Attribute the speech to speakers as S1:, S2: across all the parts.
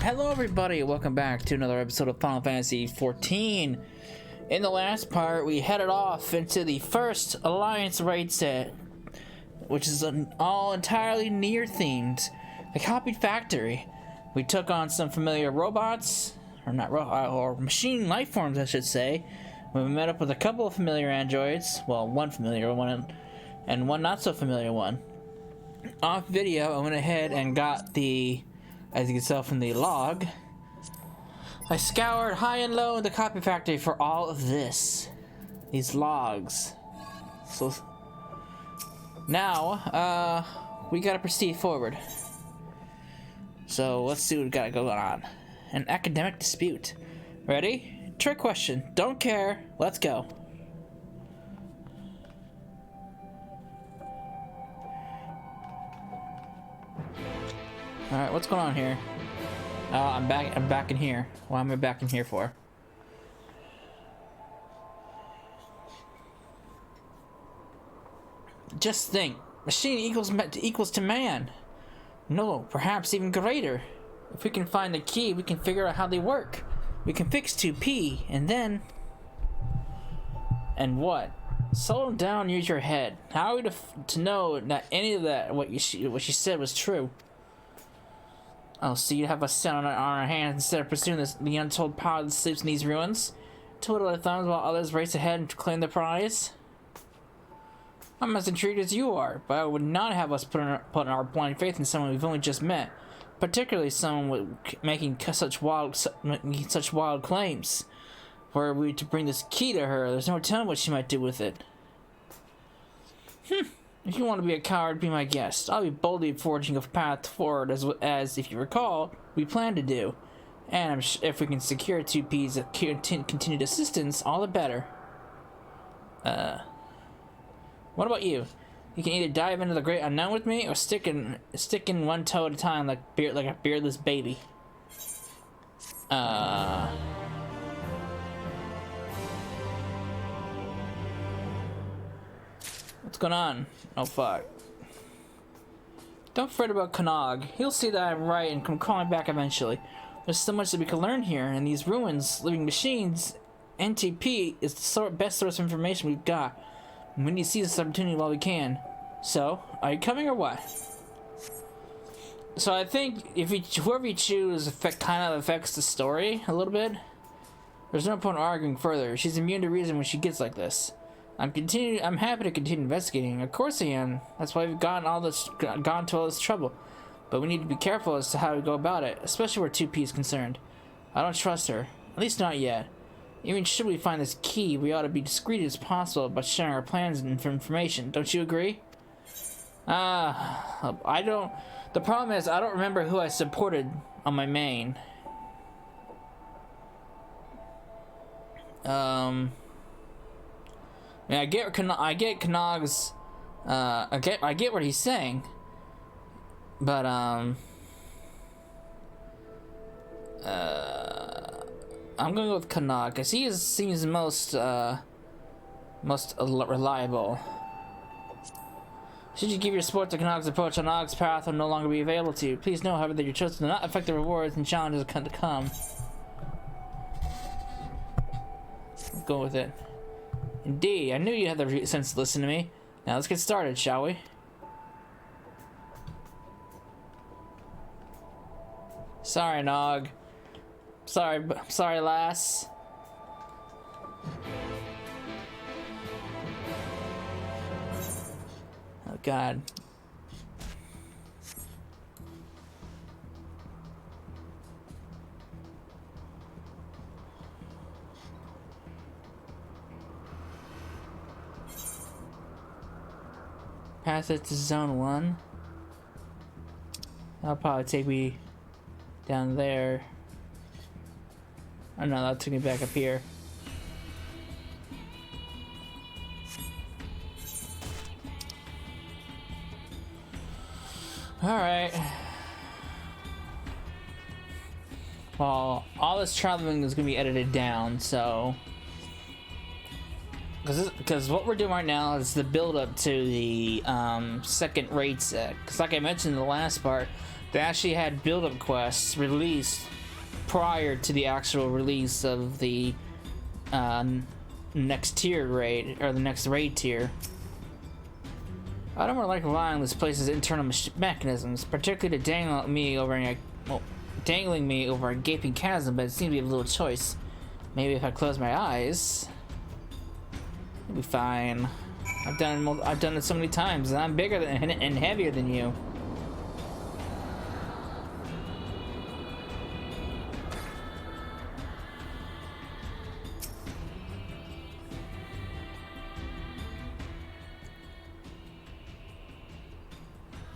S1: Hello everybody, welcome back to another episode of Final Fantasy XIV. In the last part, we headed off into the first Alliance raid set, which is all entirely Nier themed. A copied factory. We took on some familiar robots, or machine life forms I should say. We met up with a couple of familiar androids, well, one familiar one and one not so familiar one. Off video, I went ahead and got the, as you can tell from the log, I scoured high and low in the copy factory for all of these logs. So now, we gotta proceed forward. So let's see what we got going on. An academic dispute. Ready? Trick question. Don't care. Let's go. Alright, what's going on here? I'm back in here. What am I back in here for? Just think. Machine equals to man. No, perhaps even greater. If we can find the key, we can figure out how they work. We can fix 2P, and then... And what? Slow down, use your head. How are we to know that any of that, what she said was true? Oh, so you have us sit on our hands instead of pursuing the untold power that sleeps in these ruins? Twiddle their thumbs while others race ahead and claim the prize? I'm as intrigued as you are, but I would not have us put our blind faith in someone we've only just met, particularly someone making such wild claims. Were we to bring this key to her, there's no telling what she might do with it. If you want to be a coward, be my guest. I'll be boldly forging a path forward, as if you recall, we planned to do. And if we can secure 2P's continued assistance, all the better. What about you? You can either dive into the great unknown with me, or stick in one toe at a time like a beardless baby. What's going on? Oh fuck. Don't fret about Kanag. He'll see that I'm right and come calling back eventually. There's so much that we can learn here in these ruins, living machines. NTP is the best source of information we've got. We need to seize this opportunity while we can. So, are you coming or what? So I think if whoever you choose kind of affects the story a little bit. There's no point arguing further. She's immune to reason when she gets like this. I'm happy to continue investigating. Of course I am. That's why we've gone to all this trouble. But we need to be careful as to how we go about it, especially where 2P is concerned. I don't trust her. At least not yet. Even should we find this key, we ought to be discreet as possible about sharing our plans and information. Don't you agree? I don't... The problem is, I don't remember who I supported on my main. I mean, I get Kanag's, I get what he's saying, but I'm gonna go with Kanag because he seems most reliable. Should you give your support to Kanag's approach, Kanag's path will no longer be available to you. Please know, however, that your choices do not affect the rewards and challenges to come. Let's go with it. Indeed, I knew you had the sense to listen to me. Now let's get started, shall we? Sorry, Nog. Sorry, lass. Oh God. Pass it to zone 1. That'll probably take me down there. Oh no, that took me back up here. Alright. Well, all this traveling is going to be edited down, so... Because what we're doing right now is the build up to the second raid set. Because like I mentioned in the last part, They actually had build-up quests released prior to the actual release of the next tier raid, or the next raid tier. I don't really like relying on this place's internal mechanisms, particularly to dangling me over a gaping chasm, but it seems to be a little choice. Maybe if I close my eyes, it'll be fine. I've done it so many times, and I'm bigger than and heavier than you.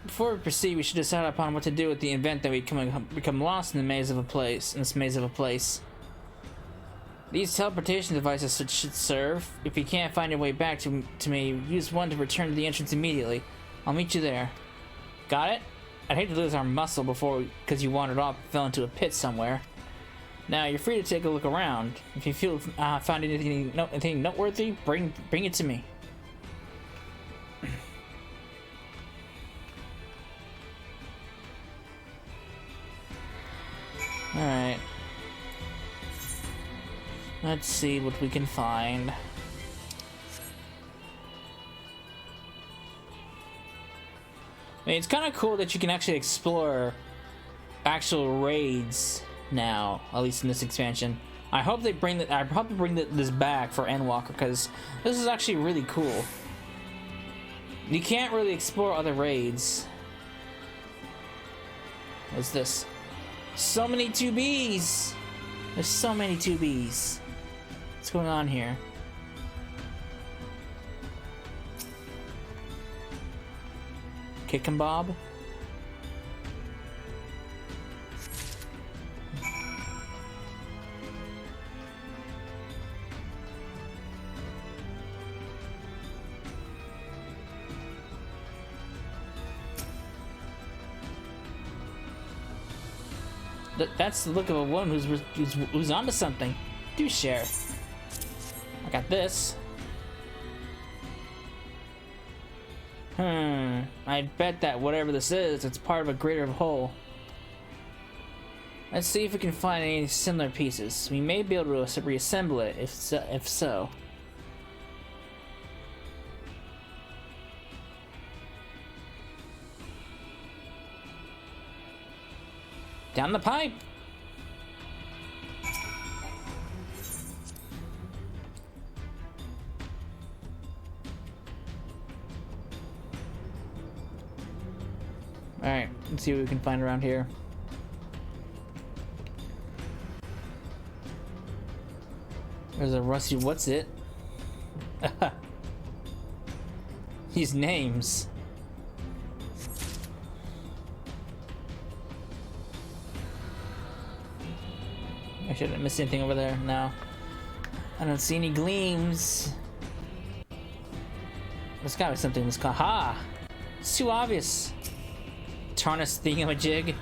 S1: Before we proceed, we should decide upon what to do with the event that we become lost in the maze of a place. These teleportation devices should serve. If you can't find your way back to me, use one to return to the entrance immediately. I'll meet you there. Got it? I'd hate to lose our muscle because you wandered off and fell into a pit somewhere. Now you're free to take a look around. If you feel find anything noteworthy, bring it to me. Alright. Let's see what we can find. I mean, it's kind of cool that you can actually explore actual raids now, at least in this expansion. I hope they bring this back for Endwalker, because this is actually really cool. You can't really explore other raids. What's this? So many 2Bs! There's so many 2Bs. What's going on here? Kick and Bob? That's the look of a woman who's onto something. Do share. I got this. I bet that whatever this is, it's part of a greater whole. Let's see if we can find any similar pieces. We may be able to reassemble it, if so. Down the pipe! Alright, let's see what we can find around here. There's a rusty what's it? These names. I shouldn't miss anything over there. No. I don't see any gleams. There's gotta be something that's called. Ha! It's too obvious. Tarnish thingamajig.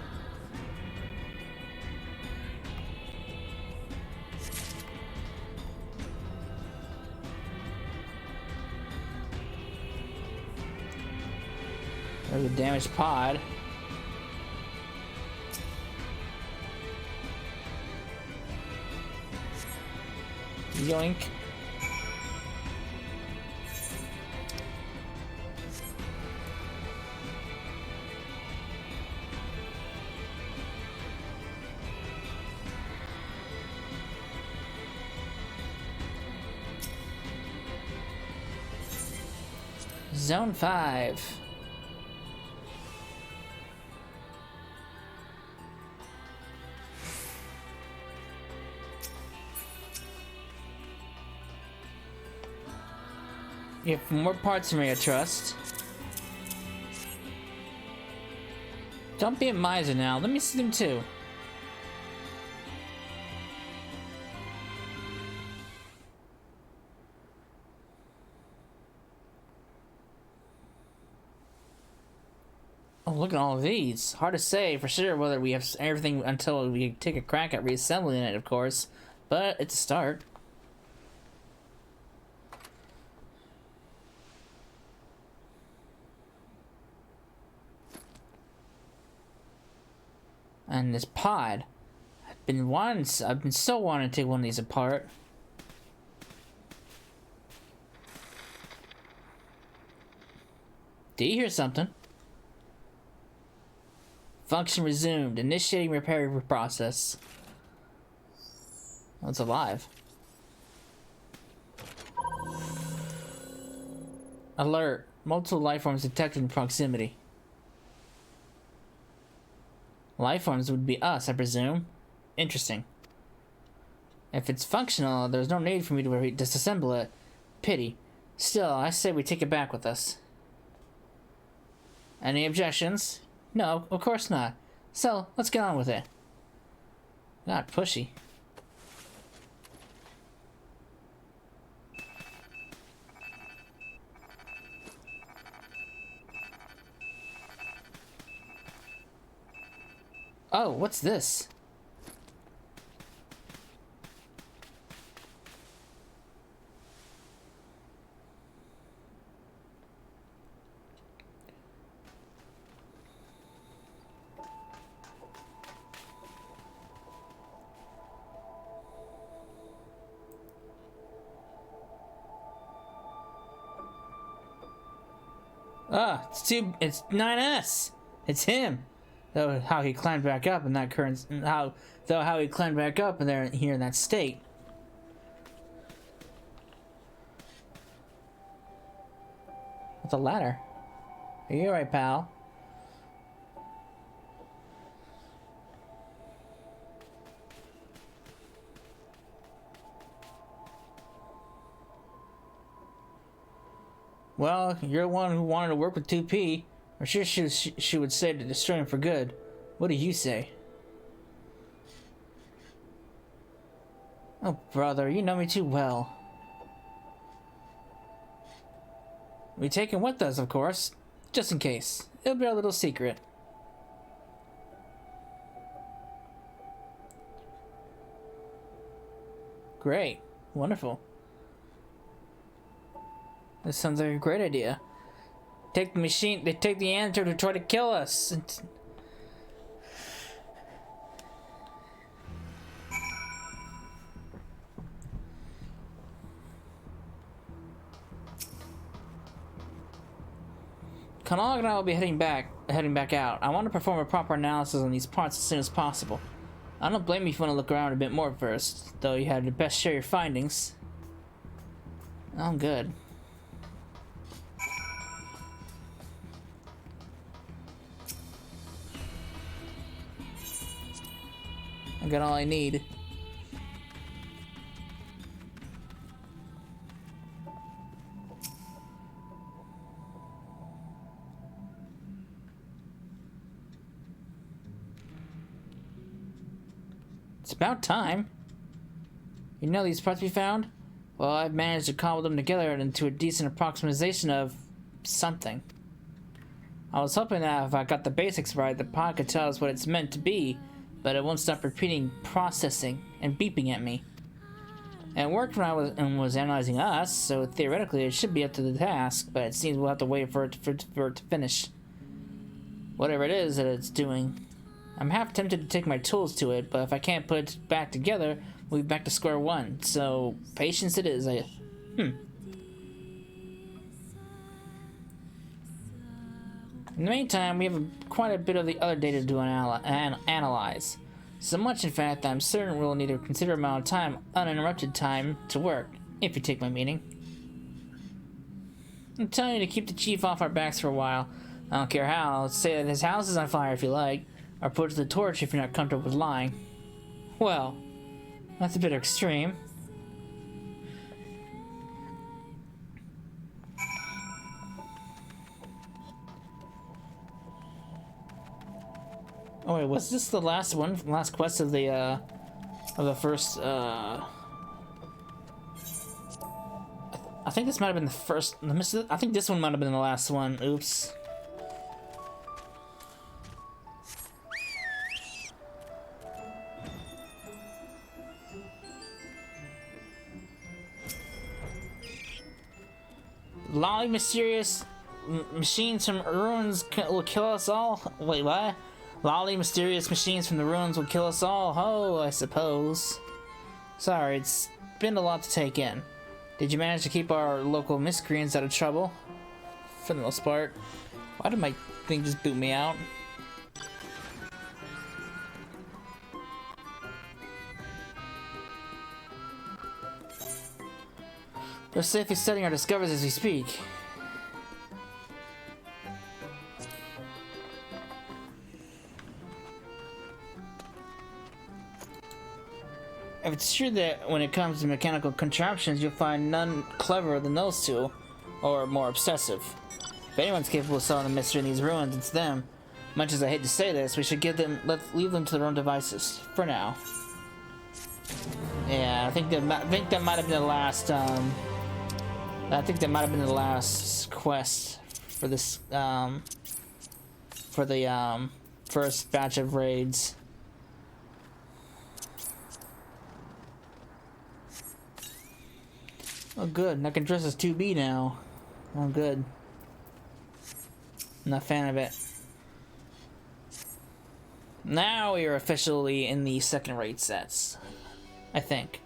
S1: There's a damaged pod. Yoink. Zone 5. You have more parts from me, I trust. Don't be a miser now. Let me see them too. Oh, look at all of these. Hard to say for sure whether we have everything until we take a crack at reassembling it, of course. But it's a start. And this pod. I've been so wanting to take one of these apart. Do you hear something? Function resumed. Initiating repair process. Oh, it's alive. Alert. Multiple life forms detected in proximity. Life forms would be us, I presume. Interesting. If it's functional, there's no need for me to disassemble it. Pity. Still, I say we take it back with us. Any objections? No, of course not. So, let's get on with it. Not pushy. Oh, what's this? Ah, it's 9S. It's him. Though how he climbed back up in that current how he climbed back up in there here in that state. What's a ladder? Are you alright, pal? Well, you're the one who wanted to work with 2P. I'm sure she would say to destroy him for good. What do you say? Oh, brother, you know me too well. We take him with us, of course. Just in case. It'll be our little secret. Great. Wonderful. This sounds like a great idea. Take the machine, they take the answer to try to kill us. Kanog and I will be heading back out. I want to perform a proper analysis on these parts as soon as possible. I don't blame you if you want to look around a bit more first, though you had to best share your findings. Oh, good. I got all I need. It's about time. You know these parts we found? Well, I've managed to cobble them together into a decent approximation of something. I was hoping that if I got the basics right, the pod could tell us what it's meant to be, but it won't stop repeating, processing, and beeping at me. It worked when I was analyzing us, so theoretically it should be up to the task, but it seems we'll have to wait for it to finish. Whatever it is that it's doing. I'm half tempted to take my tools to it, but if I can't put it back together, we'll be back to square one. So, patience it is. In the meantime, we have quite a bit of the other data to analyze. So much, in fact, that I'm certain we'll need a considerable amount of time, uninterrupted time, to work, if you take my meaning. I'm telling you to keep the chief off our backs for a while. I don't care how. Let's say that his house is on fire if you like, or put it to the torch if you're not comfortable with lying. Well, that's a bit extreme. Oh wait, was this the last one? Last quest of the first, I think this might have been the first, I think this one might have been the last one, oops. Lolly mysterious machines from ruins will kill us all? Wait, what? Lolly, mysterious machines from the ruins will kill us all. Oh, I suppose. Sorry, it's been a lot to take in. Did you manage to keep our local miscreants out of trouble? For the most part. Why did my thing just boot me out? We're safely studying our discoveries as we speak. If it's true that when it comes to mechanical contraptions, you'll find none cleverer than those two, or more obsessive. If anyone's capable of solving the mystery in these ruins, it's them. Much as I hate to say this, we should leave them to their own devices for now. Yeah, I think that might have been the last. I think that might have been the last quest for this. For the first batch of raids. Oh good, I can dress as 2B now. Oh good. I'm not a fan of it. Now we are officially in the second raid sets. I think.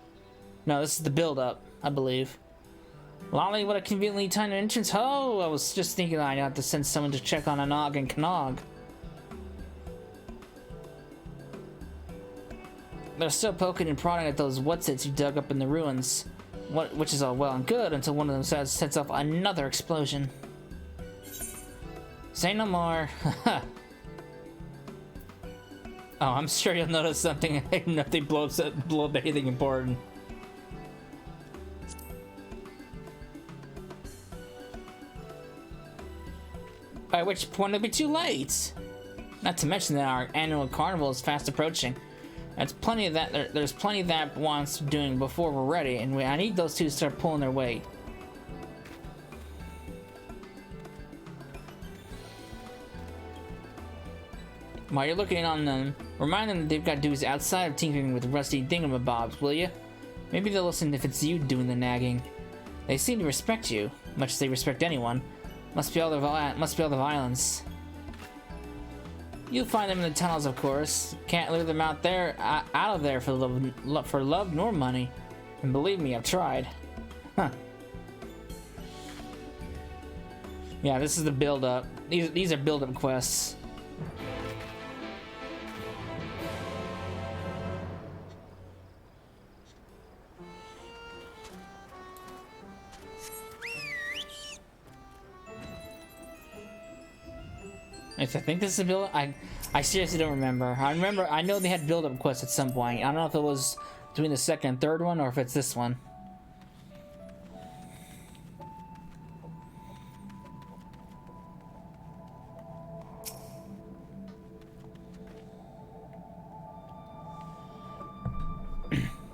S1: No, this is the build-up, I believe. Lolly, what a conveniently timed entrance. Oh, I was just thinking I'd have to send someone to check on Anog and Kanog. They're still poking and prodding at those whatsits you dug up in the ruins. Which is all well and good until one of them sets off another explosion. Say no more. Oh, I'm sure you'll notice something if they blow up anything important. By which point it'll be too late. Not to mention that our annual carnival is fast approaching. There's plenty of that. There's plenty that wants doing before we're ready, and I need those two to start pulling their weight. While you're looking on them, remind them that they've got duties outside of tinkering with rusty thingamabobs, will you? Maybe they'll listen if it's you doing the nagging. They seem to respect you, much as they respect anyone. Must be all the violence. You'll find them in the tunnels, of course. Can't leave them out of there for love nor money. And believe me, I've tried. Huh. Yeah, this is the build-up. These are build-up quests. I think this is a build. I seriously don't remember. I know they had build-up quests at some point. I don't know if it was between the second and third one or if it's this one.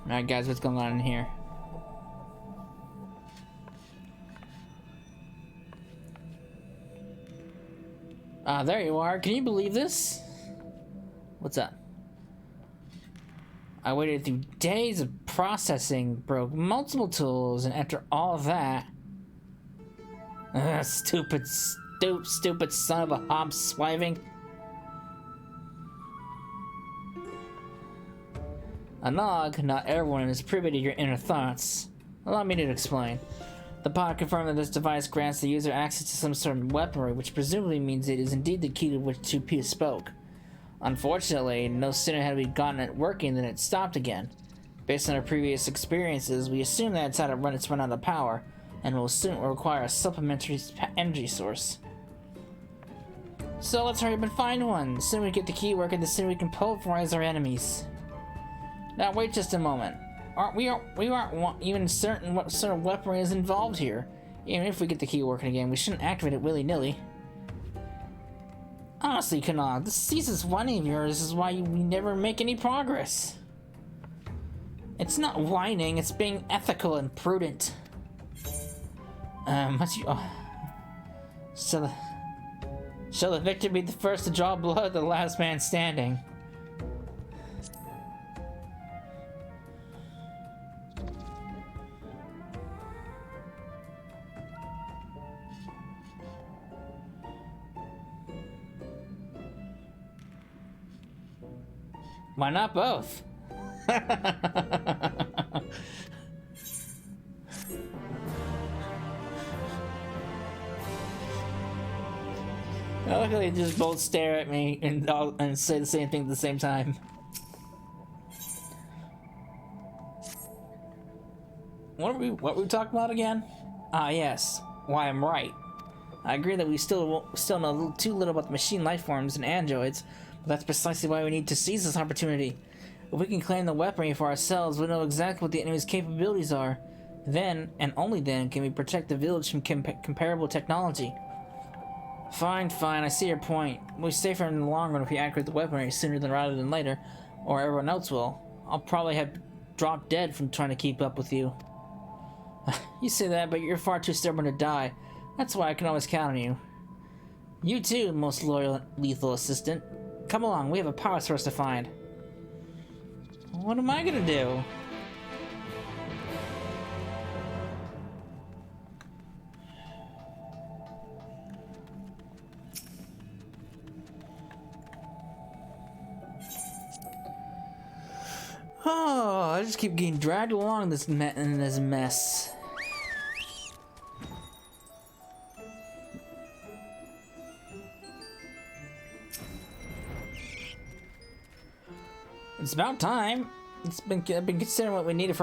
S1: Alright guys, what's going on in here? There you are. Can you believe this? What's up? I waited through days of processing, broke multiple tools, and after all of that... stupid son of a hob swiving. Anog, not everyone is privy to your inner thoughts. Allow me to explain. The pod confirmed that this device grants the user access to some sort of weaponry, which presumably means it is indeed the key to which 2P spoke. Unfortunately, no sooner had we gotten it working than it stopped again. Based on our previous experiences, we assume that it's run out of power, and will soon require a supplementary energy source. So let's hurry up and find one. The sooner we get the key working, the sooner we can pulverize our enemies. Now wait just a moment. We aren't even certain what sort of weaponry is involved here. Even if we get the key working again, we shouldn't activate it willy-nilly. Honestly, Kanog, this ceaseless whining of yours is why we never make any progress. It's not whining, it's being ethical and prudent. Shall the victor be the first to draw blood, the last man standing? Why not both? I like how they just both stare at me and say the same thing at the same time. What were we talking about again? Ah, yes. Why I'm right. I agree that we still know too little about the machine life forms and androids, but that's precisely why we need to seize this opportunity. If we can claim the weaponry for ourselves, we know exactly what the enemy's capabilities are. Then, and only then, can we protect the village from comparable technology. Fine, I see your point. We'll be safer in the long run if we activate the weaponry sooner rather than later, or everyone else will. I'll probably have dropped dead from trying to keep up with you. You say that, but you're far too stubborn to die. That's why I can always count on you. You too, most loyal, lethal assistant. Come along, we have a power source to find. What am I gonna do? Oh, I just keep getting dragged along in this mess. It's about time. I've been considering what we needed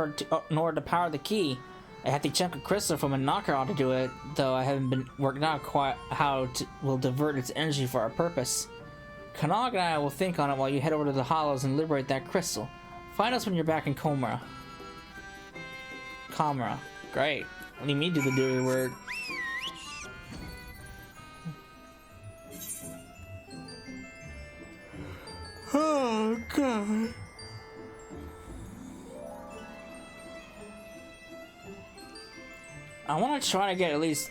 S1: in order to power the key. I had to chunk a crystal from a knockout to do it, though I haven't been working out quite how we'll divert its energy for our purpose. Kanog and I will think on it while you head over to the Hollows and liberate that crystal. Find us when you're back in Comra. Great. What do you mean do the dirty word? Oh, God. I want to try to get at least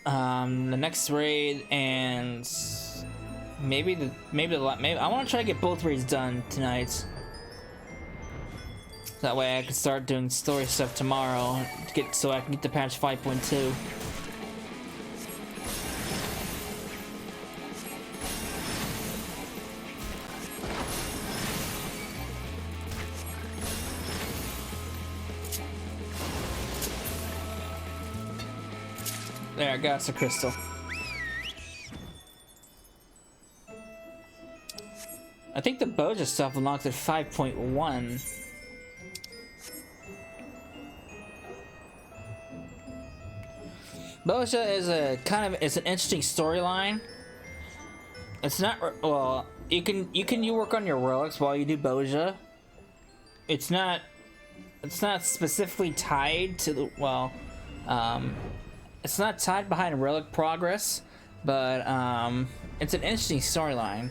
S1: the next raid and maybe I want to try to get both raids done tonight. That way I can start doing story stuff tomorrow so I can get to patch 5.2. There, I got the crystal. I think the Boja stuff unlocked at 5.1. Boja is it's an interesting storyline. It's not well. You work on your relics while you do Boja. It's not specifically tied to the it's not tied behind relic progress, but it's an interesting storyline.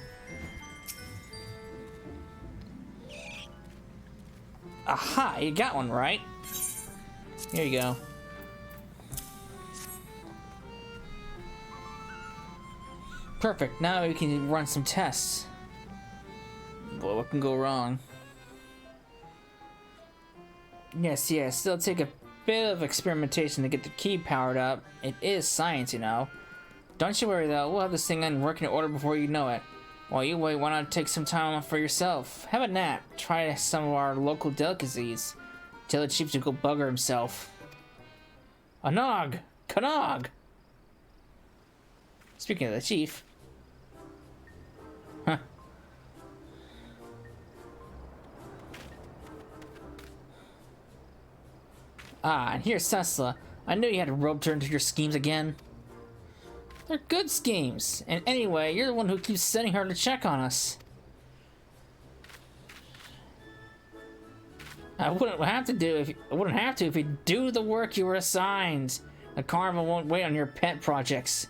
S1: Aha! You got one right. Here you go. Perfect, now we can run some tests. Boy, what can go wrong? Yes, it'll take a bit of experimentation to get the key powered up. It is science, you know. Don't you worry though, we'll have this thing in working order before you know it. While you wait, why not take some time off for yourself? Have a nap, try some of our local delicacies. Tell the chief to go bugger himself. Anog! Kanog! Speaking of the chief. Huh. Ah, and here's Tesla. I knew you had roped her into your schemes again. They're good schemes. And anyway, you're the one who keeps sending her to check on us. I wouldn't have to if you do the work you were assigned. The carnival won't wait on your pet projects.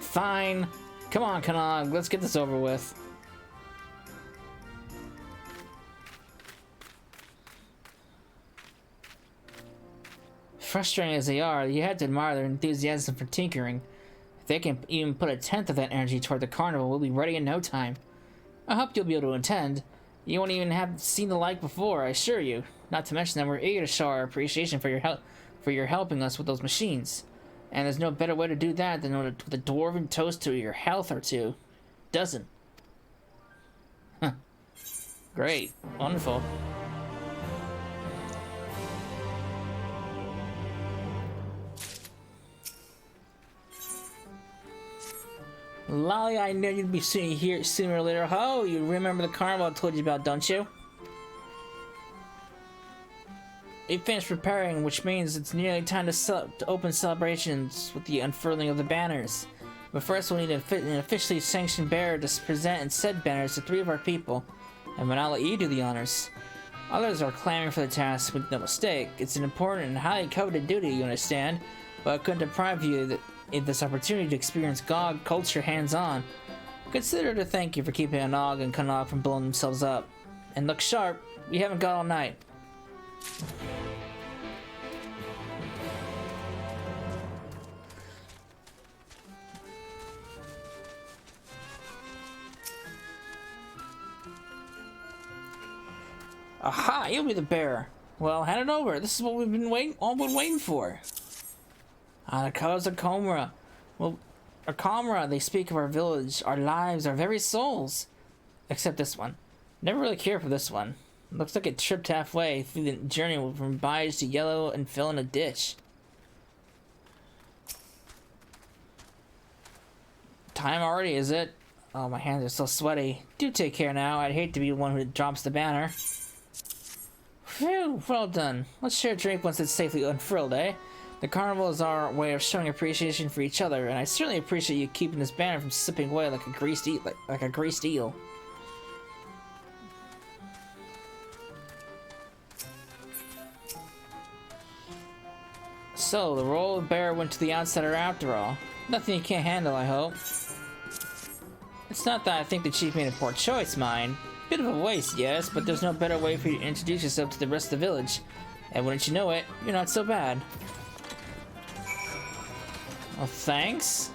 S1: Fine. Come on, Kanog, let's get this over with. Frustrating as they are, you had to admire their enthusiasm for tinkering. If they can even put a tenth of that energy toward the carnival, we'll be ready in no time. I hope you'll be able to attend. You won't even have seen the like before, I assure you. Not to mention that we're eager to show our appreciation for your helping us with those machines. And there's no better way to do that than with a dwarven toast to your health or two. Doesn't. Huh. Great. Wonderful. Lolly, I knew you'd be here sooner or later. Oh, you remember the carnival I told you about, don't you? We finished preparing, which means it's nearly time to open celebrations with the unfurling of the banners. But first we'll need an officially sanctioned bearer to present said banners to 3 of our people. And then I'll let you do the honors. Others are clamoring for the task, make no mistake. It's an important and highly coveted duty, you understand. But I couldn't deprive you of this opportunity to experience GOG culture hands-on. Consider it a thank you for keeping Anog and Kanog from blowing themselves up. And look sharp, we haven't got all night. Aha! You'll be the bearer. Well, hand it over. This is what we've been waiting for. The colors of Comra. Well, our Comra, they speak of our village, our lives, our very souls. Except this one. Never really cared for this one. Looks like it tripped halfway through the journey from beige to yellow and fell in a ditch. Time already, is it? Oh, my hands are so sweaty. Do take care now. I'd hate to be the one who drops the banner. Phew, well done. Let's share a drink once it's safely unfurled, eh? The carnival is our way of showing appreciation for each other, and I certainly appreciate you keeping this banner from slipping away like a greased eel. So, the role of bearer went to the outsider after all. Nothing you can't handle, I hope. It's not that I think the chief made a poor choice, mind. Bit of a waste, yes, but there's no better way for you to introduce yourself to the rest of the village. And wouldn't you know it, you're not so bad. Well, thanks.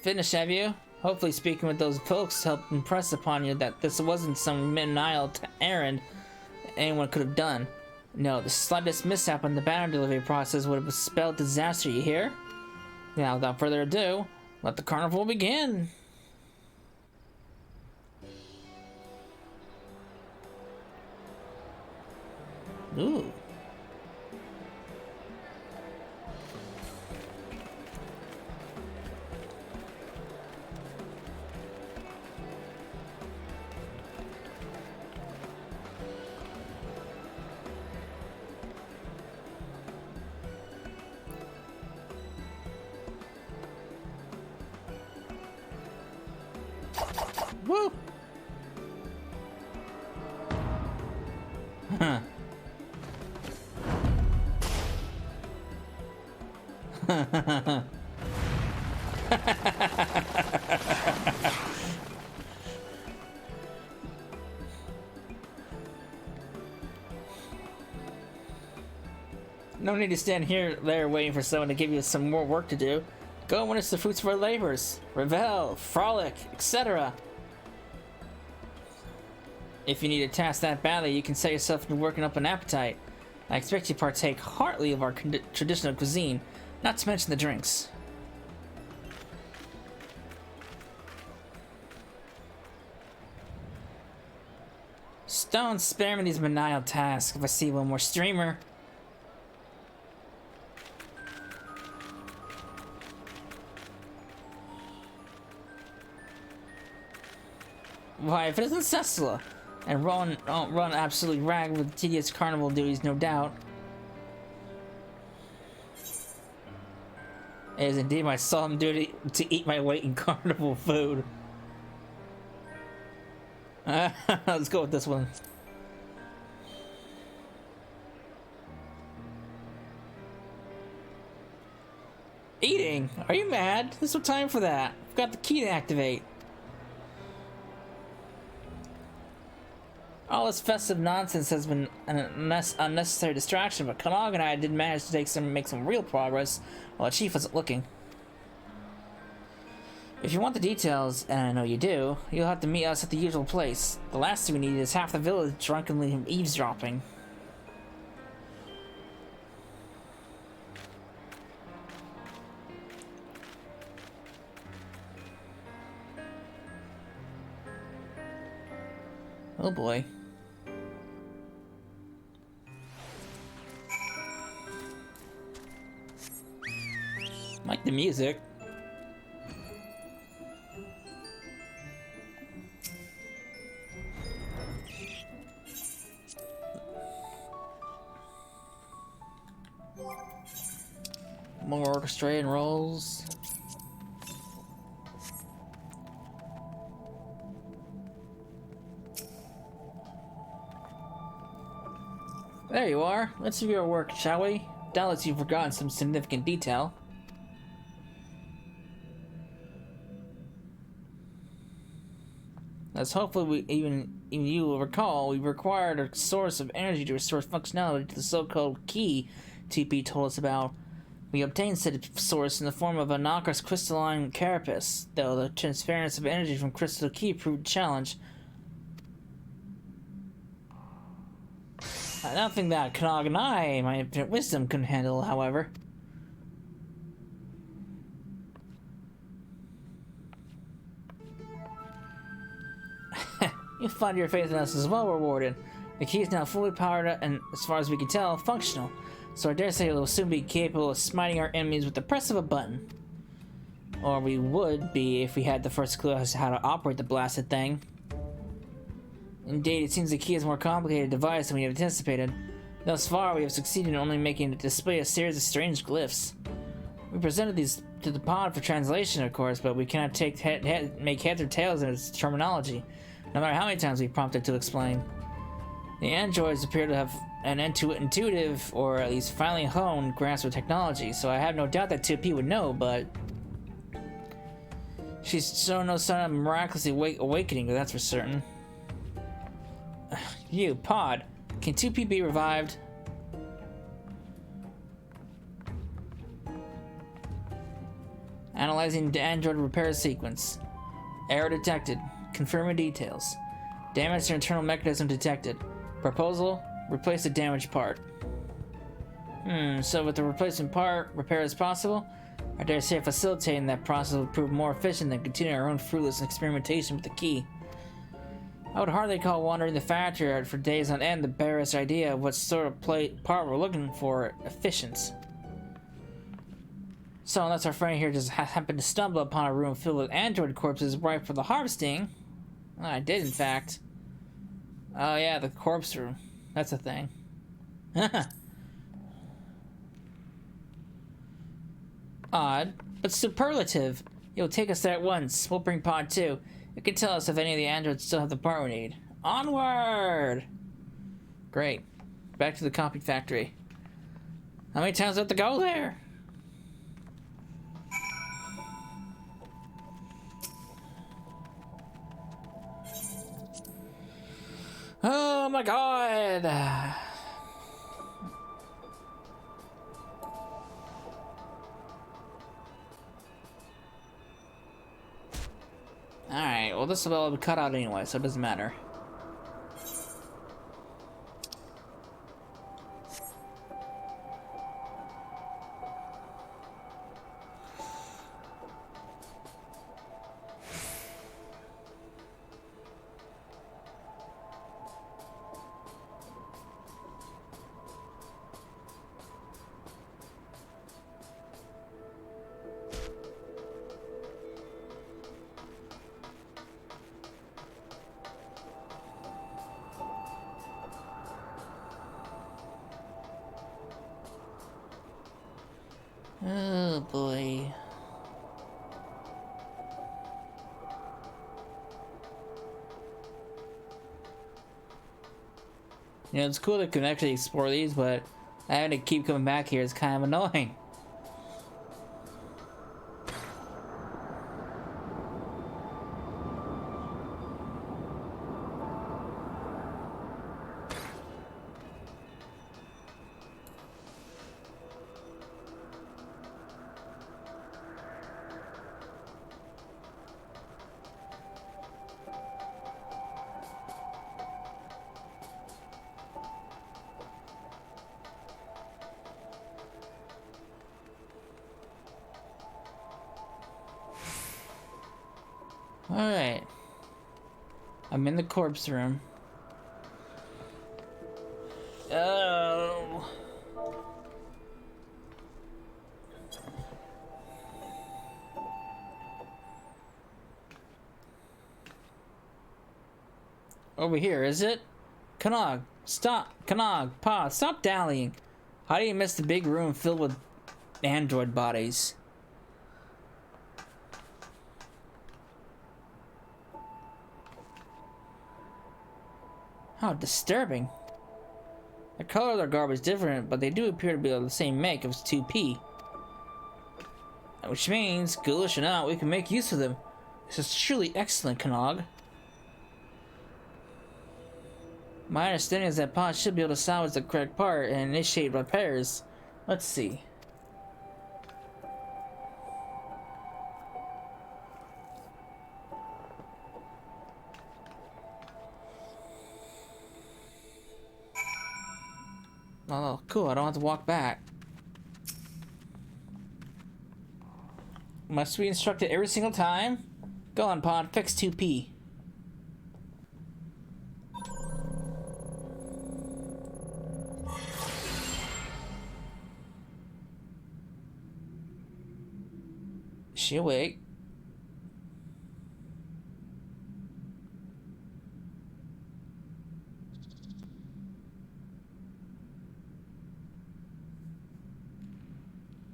S1: Finished, have you? Hopefully speaking with those folks helped impress upon you that this wasn't some menial errand anyone could have done. No, the slightest mishap in the banner delivery process would have spelled disaster, you hear? Now, without further ado, let the carnival begin! Ooh. Woo! Huh. No need to stand there waiting for someone to give you some more work to do. Go and witness the fruits of our labors. Revel, frolic, etc. If you need a task that badly, you can set yourself into working up an appetite. I expect you to partake heartily of our traditional cuisine, not to mention the drinks. Don't spare me these menial tasks if I see one more streamer. Why, if it isn't Cecila, and run absolutely ragged with tedious carnival duties, no doubt. It is indeed my solemn duty to eat my weight in carnival food. Let's go with this one. Eating? Are you mad? There's no time for that. I've got the key to activate. All this festive nonsense has been an unnecessary distraction, but Kanag and I did manage to make some real progress while the chief wasn't looking. If you want the details, and I know you do, you'll have to meet us at the usual place. The last thing we need is half the village drunkenly eavesdropping. Oh boy. Like the music. More orchestrating rolls. There you are. Let's review our work, shall we? Doubtless you've forgotten some significant detail. As hopefully even you will recall, we required a source of energy to restore functionality to the so-called key TP told us about. We obtained said source in the form of a Naka's crystalline carapace, though the transference of energy from crystal key proved a challenge. Nothing that Kanag and I, my infinite wisdom, couldn't handle, however. You find your faith in us is well rewarded. The key is now fully powered up and, as far as we can tell, functional. So I dare say it will soon be capable of smiting our enemies with the press of a button. Or we would be if we had the first clue as to how to operate the blasted thing. Indeed, it seems the key is a more complicated device than we have anticipated. Thus far, we have succeeded in only making it display a series of strange glyphs. We presented these to the pod for translation, of course, but we cannot make heads or tails in its terminology, no matter how many times we prompted to explain. The androids appear to have an intuitive, or at least finely honed, grasp of technology, so I have no doubt that 2P would know, but she's shown no sign of miraculously awakening, that's for certain. You, Pod, can 2P be revived? Analyzing the android repair sequence. Error detected. Confirming details. Damage to internal mechanism detected. Proposal: replace the damaged part. So with the replacement part, repair is possible? I dare say facilitating that process would prove more efficient than continuing our own fruitless experimentation with the key. I would hardly call wandering the factory for days on end the barest idea of what sort of part we're looking for efficient. So unless our friend here just happened to stumble upon a room filled with android corpses ripe for the harvesting... I did, in fact. Oh yeah, the corpse room. That's a thing. Odd, but superlative. You'll take us there at once. We'll bring Pod 2. It can tell us if any of the androids still have the part we need. Onward! Great. Back to the copy factory. How many times do I have to go there? Oh my god! Alright, well this will all be cut out anyway, so it doesn't matter. Oh boy. You know, it's cool that you can actually explore these, but having to keep coming back here is kind of annoying. Alright. I'm in the corpse room. Oh. Over here, is it? Kanog, stop. Kanog, pause. Stop dallying. How do you miss the big room filled with android bodies? How disturbing. The color of their garb is different, but they do appear to be of the same make as 2P. Which means, ghoulish or not, we can make use of them. This is truly excellent, Kanog. My understanding is that Pod should be able to salvage the correct part and initiate repairs. Let's see. Oh, cool. I don't have to walk back. Must we instruct it every single time? Go on, Pod. Fix 2P. Is she awake?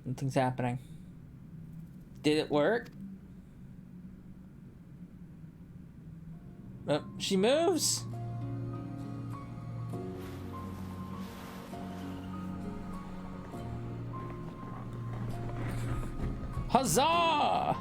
S1: Nothing's happening. Did it work? Oh, she moves. Huzzah!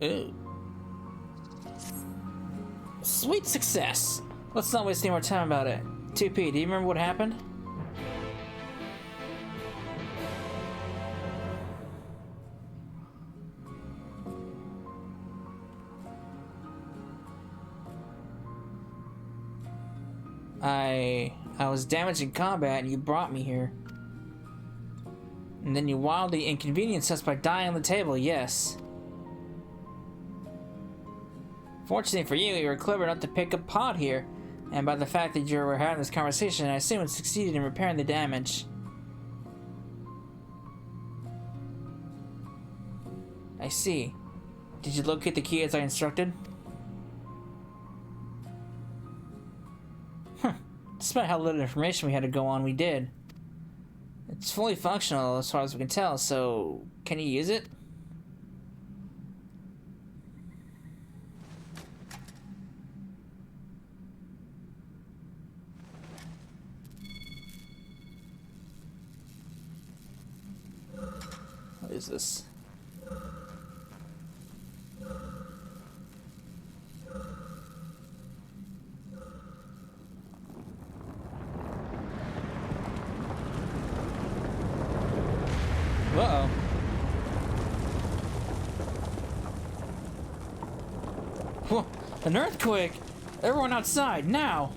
S1: Ooh. Sweet success! Let's not waste any more time about it. 2P, do you remember what happened? I was damaged in combat and you brought me here. And then you wildly inconvenienced us by dying on the table, yes. Fortunately for you, you were clever enough to pick up Pod here. And by the fact that you were having this conversation, I assume it succeeded in repairing the damage. I see. Did you locate the key as I instructed? Despite how little information we had to go on, we did. It's fully functional as far as we can tell, so can you use it? What is this? Uh-oh. Whoa, an earthquake! Everyone outside, now!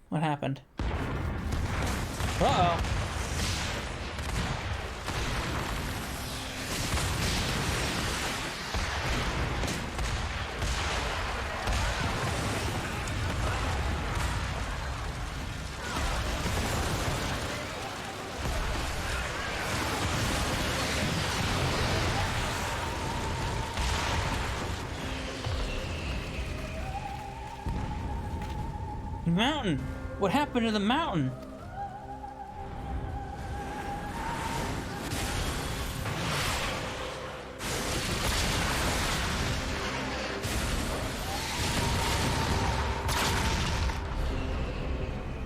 S1: What happened? Uh-oh. Mountain! What happened to the mountain?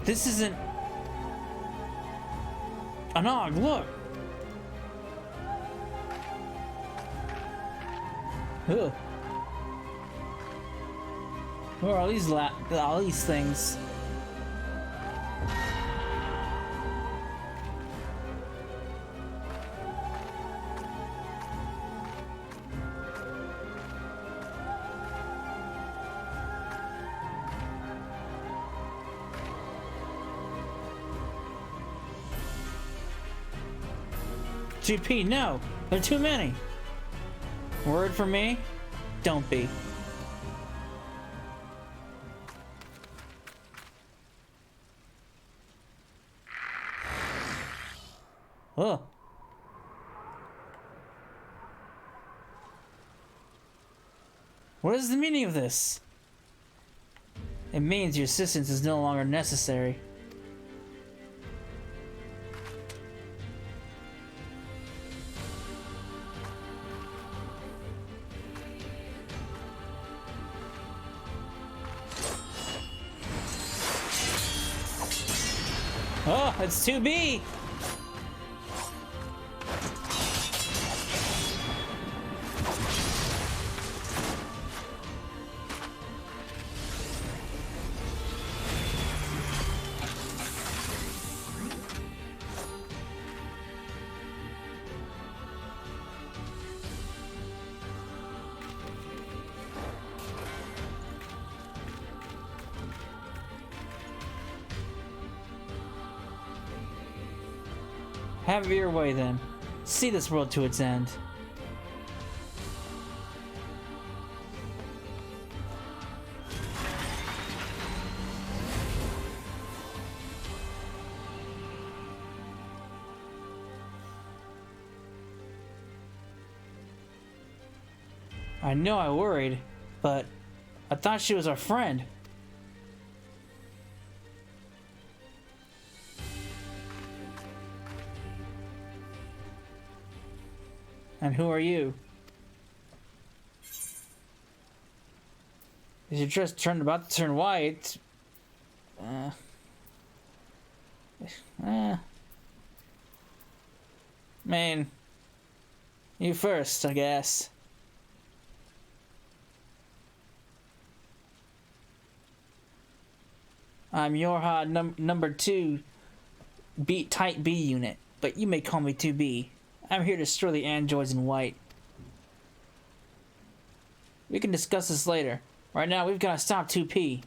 S1: This isn't... Anog, look! Ugh. Where are all these things? GP, no! There are too many! Word for me? Don't be. Oh. What is the meaning of this? It means your assistance is no longer necessary. Oh, it's 2B! Have it your way then. See this world to its end. I know I worried, but I thought she was our friend. And who are you? Is your dress about to turn white? Man, you first, I guess. I'm your number 2 Type B unit, but you may call me 2B. I'm here to destroy the androids in white. We can discuss this later. Right now, we've got to stop 2P.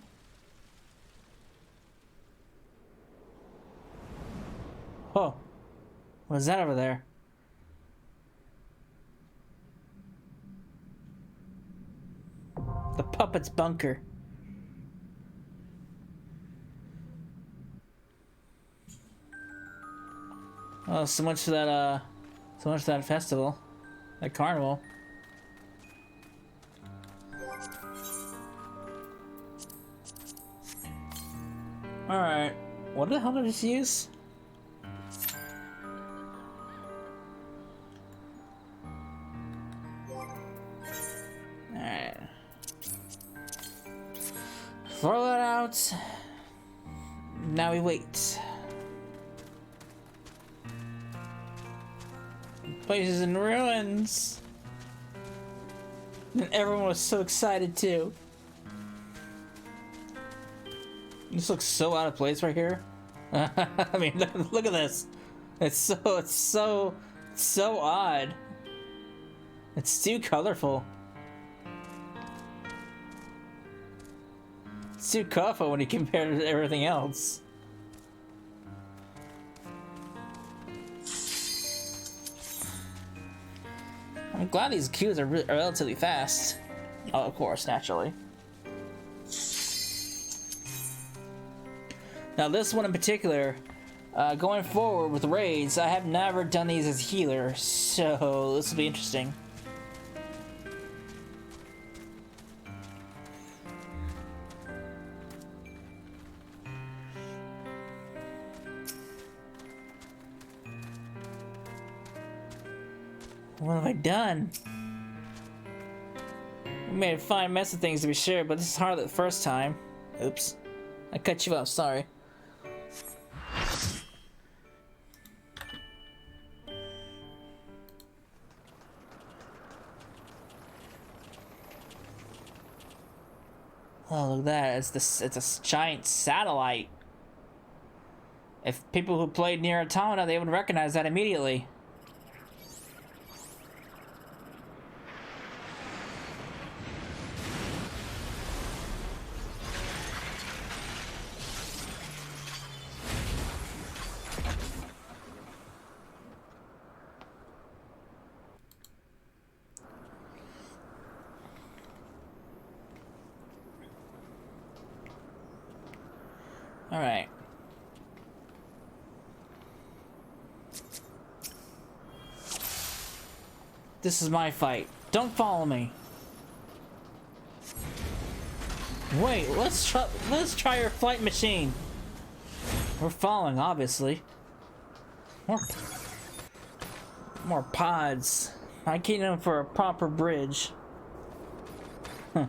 S1: Oh. What is that over there? The puppet's bunker. Oh, so much for that festival. That carnival. Alright. What the hell did I just use? Alright. Throw that out. Now we wait. Place is in ruins. And everyone was so excited too. This looks so out of place right here. I mean, look at this. It's so odd. It's too colorful. It's too colorful when you compare it to everything else. I'm glad these queues are relatively fast. Oh, of course, naturally. Now this one in particular, going forward with raids, I have never done these as healer, so this will be interesting. What have I done? We made a fine mess of things to be sure, but this is harder than the first time. Oops. I cut you off, sorry. Oh, look at that. It's a giant satellite. If people who played near Automata, they would recognize that immediately. All right. This is my fight. Don't follow me. Wait, let's try your flight machine. We're following, obviously. More pods. I can't know for a proper bridge. Huh.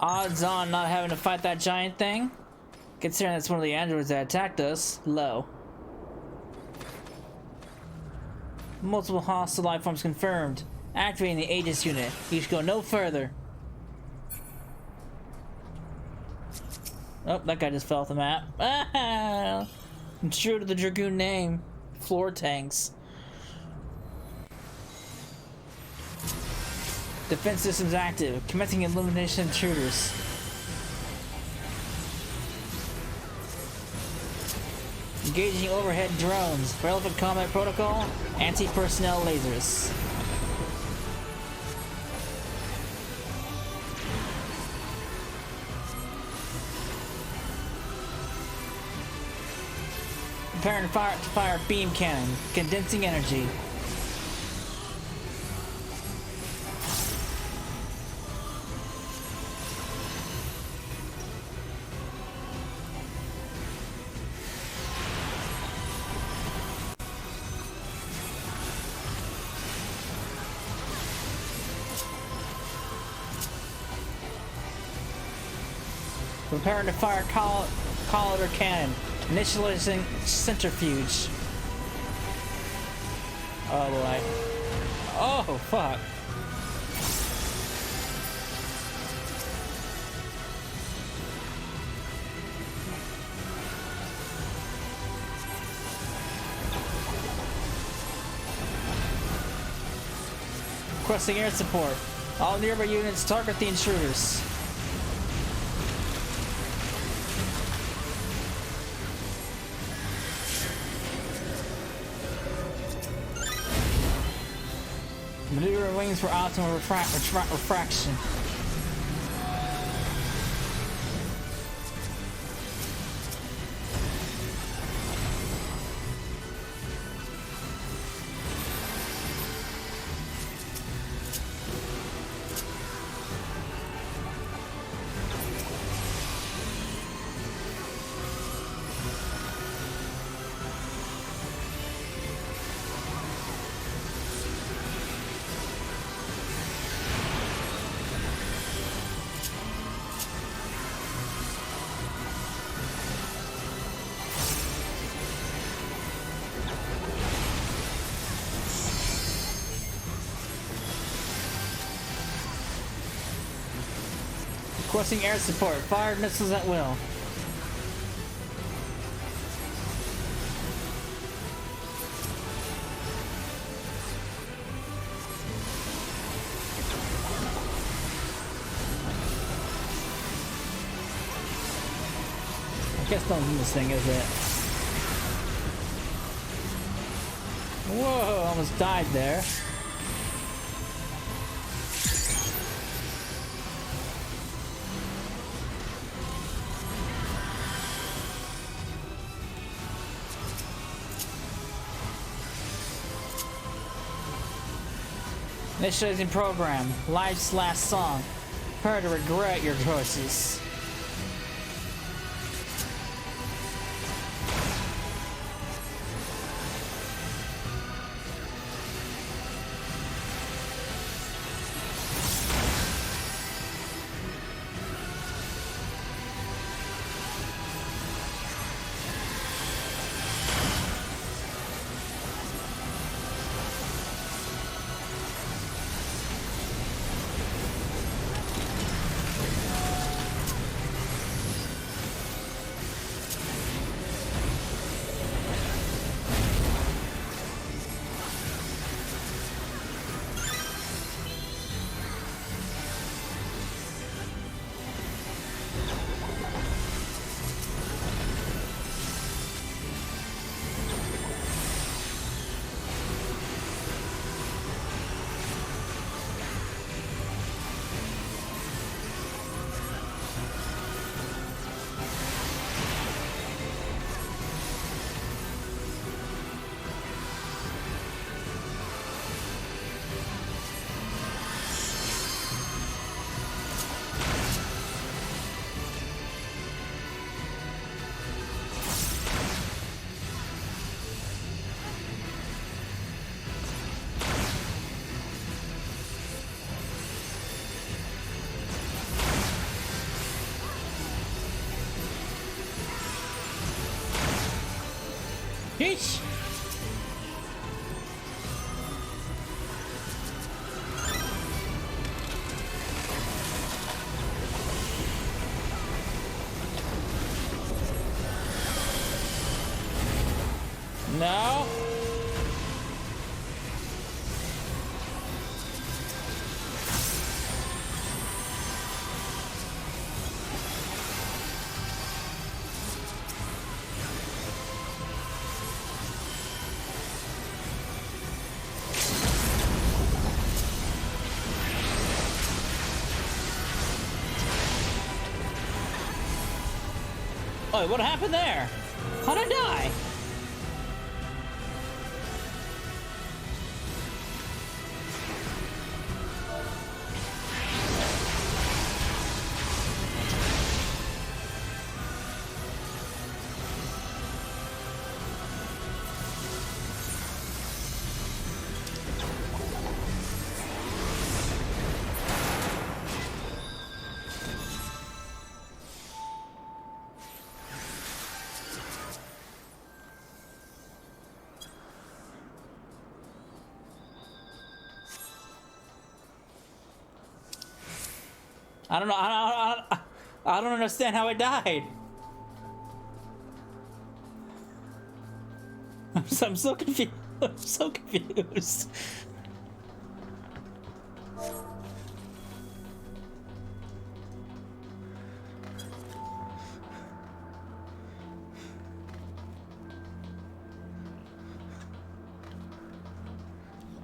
S1: Odds on not having to fight that giant thing? Considering that's one of the androids that attacked us, low. Multiple hostile life forms confirmed. Activating the Aegis unit. You should go no further. Oh, that guy just fell off the map. Ah! True to the Dragoon name. Floor tanks. Defense systems active. Commencing elimination intruders. Engaging overhead drones. Relevant combat protocol. Anti-personnel lasers. Preparing to fire beam cannon. Condensing energy. Preparing to fire collider cannon. Initializing centrifuge. Oh boy. Oh fuck. Requesting air support. All nearby units target the intruders. Maneuver wings for optimal refraction. Requesting air support. Fire missiles at will. I guess don't do this thing, is it? Whoa, almost died there. Initializing program. Life's last song. Prepare to regret your choices. Yeesh. No. Oh, what happened there? How'd I die? I don't know. I don't understand how I died. I'm so confused. I'm so confused.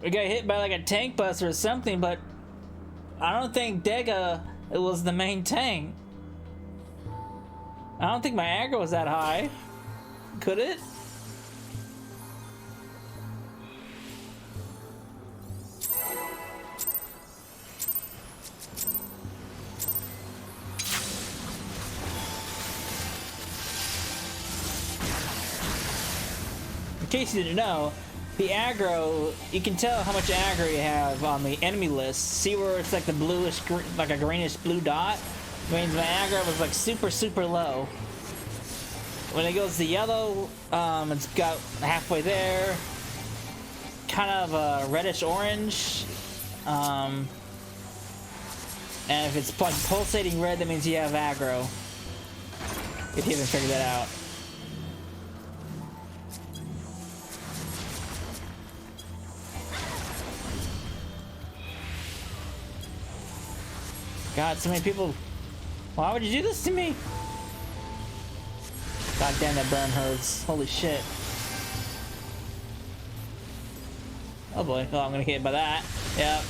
S1: We got hit by like a tank bus or something, but I don't think Dega it was the main tank. I don't think my aggro was that high. Could it? In case you didn't know, the aggro, you can tell how much aggro you have on the enemy list. See where it's like the bluish, like a greenish blue dot? Means my aggro was like super low. When it goes to yellow, it's got halfway there. Kind of reddish orange. And if it's like pulsating red, that means you have aggro. If you haven't figured that out. God, so many people. Why would you do this to me? God damn, that burn hurts. Holy shit. Oh boy. Oh, I'm gonna get hit by that. Yep.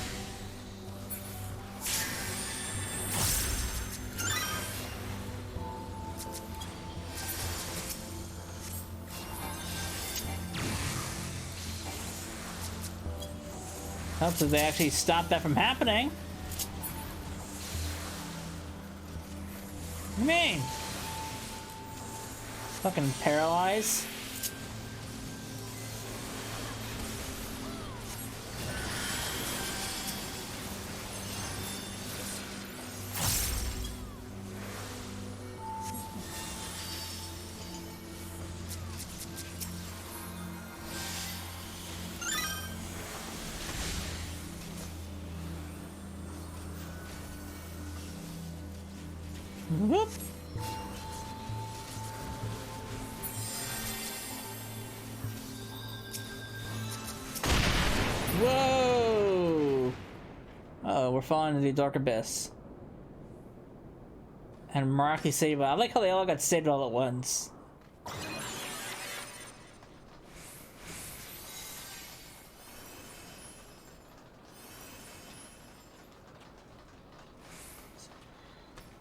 S1: Hopefully they actually stop that from happening. What do you mean? Fucking paralyze. Whoop. Whoa! Oh, we're falling into the dark abyss. And miraculously saved. I like how they all got saved all at once.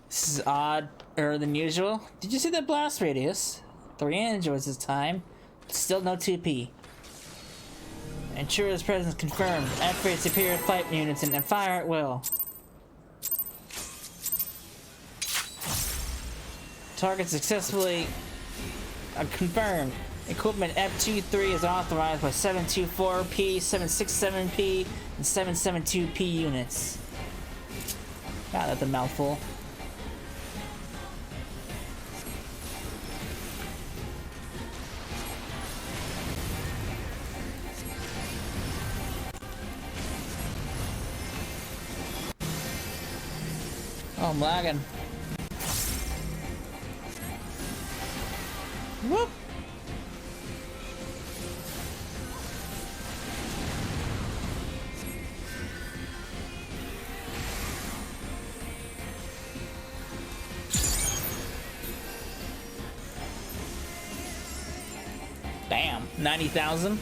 S1: This is odder than usual. Did you see that blast radius? 3 androids this time. Still no 2P. Ensure his presence confirmed. Activate superior flight units and fire at will. Target successfully confirmed. Equipment F23 is authorized by 724P, 767P, and 772P units. God, that's a mouthful. Oh, I'm lagging. Whoop. Damn, 90,000.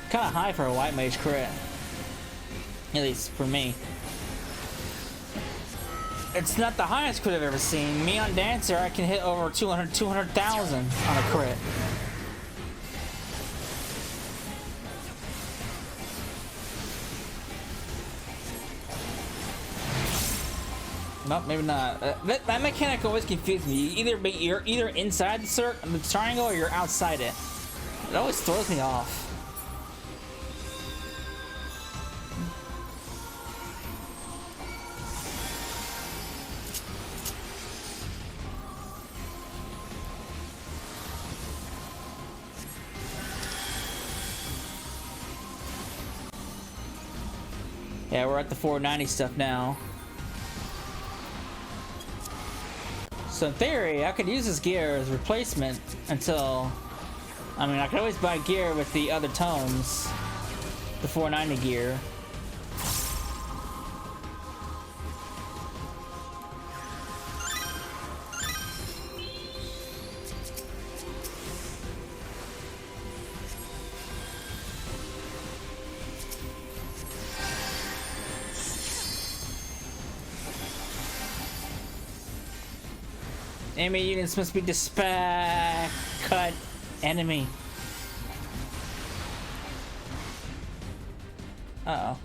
S1: Kind of high for a white mage crit. At least for me. It's not the highest crit I've ever seen. Me on Dancer, I can hit over 200,000 on a crit. Nope, maybe not. That mechanic always confuses me. You're either inside the triangle or you're outside it. It always throws me off. Yeah, we're at the 490 stuff now. So in theory, I could use this gear as replacement until... I mean, I could always buy gear with the other tomes. The 490 gear. Enemy units must be cut enemy. Uh-oh.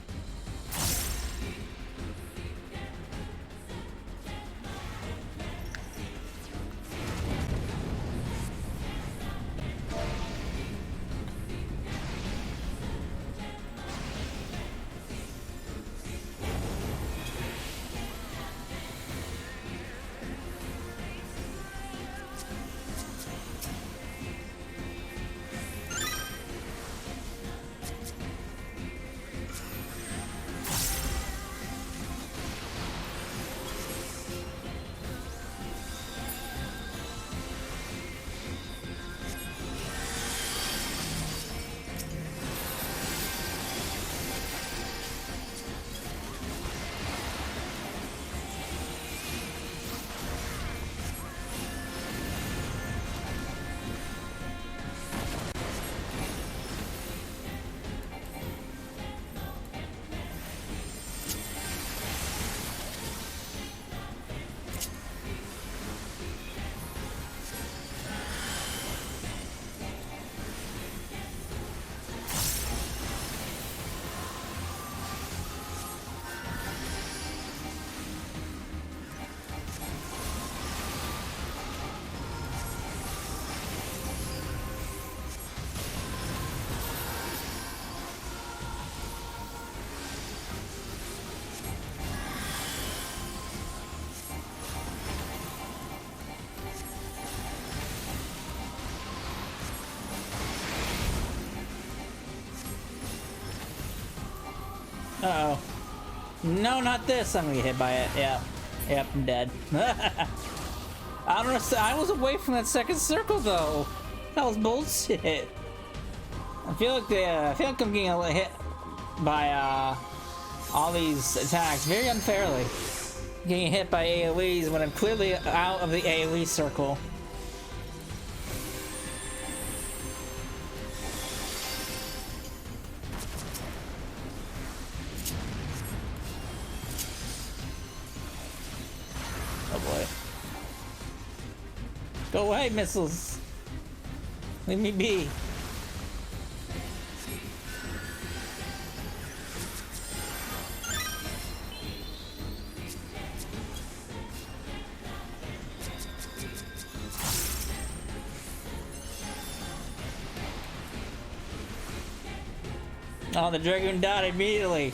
S1: Uh-oh. No, not this. I'm gonna get hit by it. Yeah. Yep, I'm dead. I don't know. I was away from that second circle, though. That was bullshit. I feel like I'm getting hit by all these attacks very unfairly. Getting hit by AoEs when I'm clearly out of the AoE circle. Oh boy. Go away, missiles. Leave me be. Oh, the dragoon died immediately.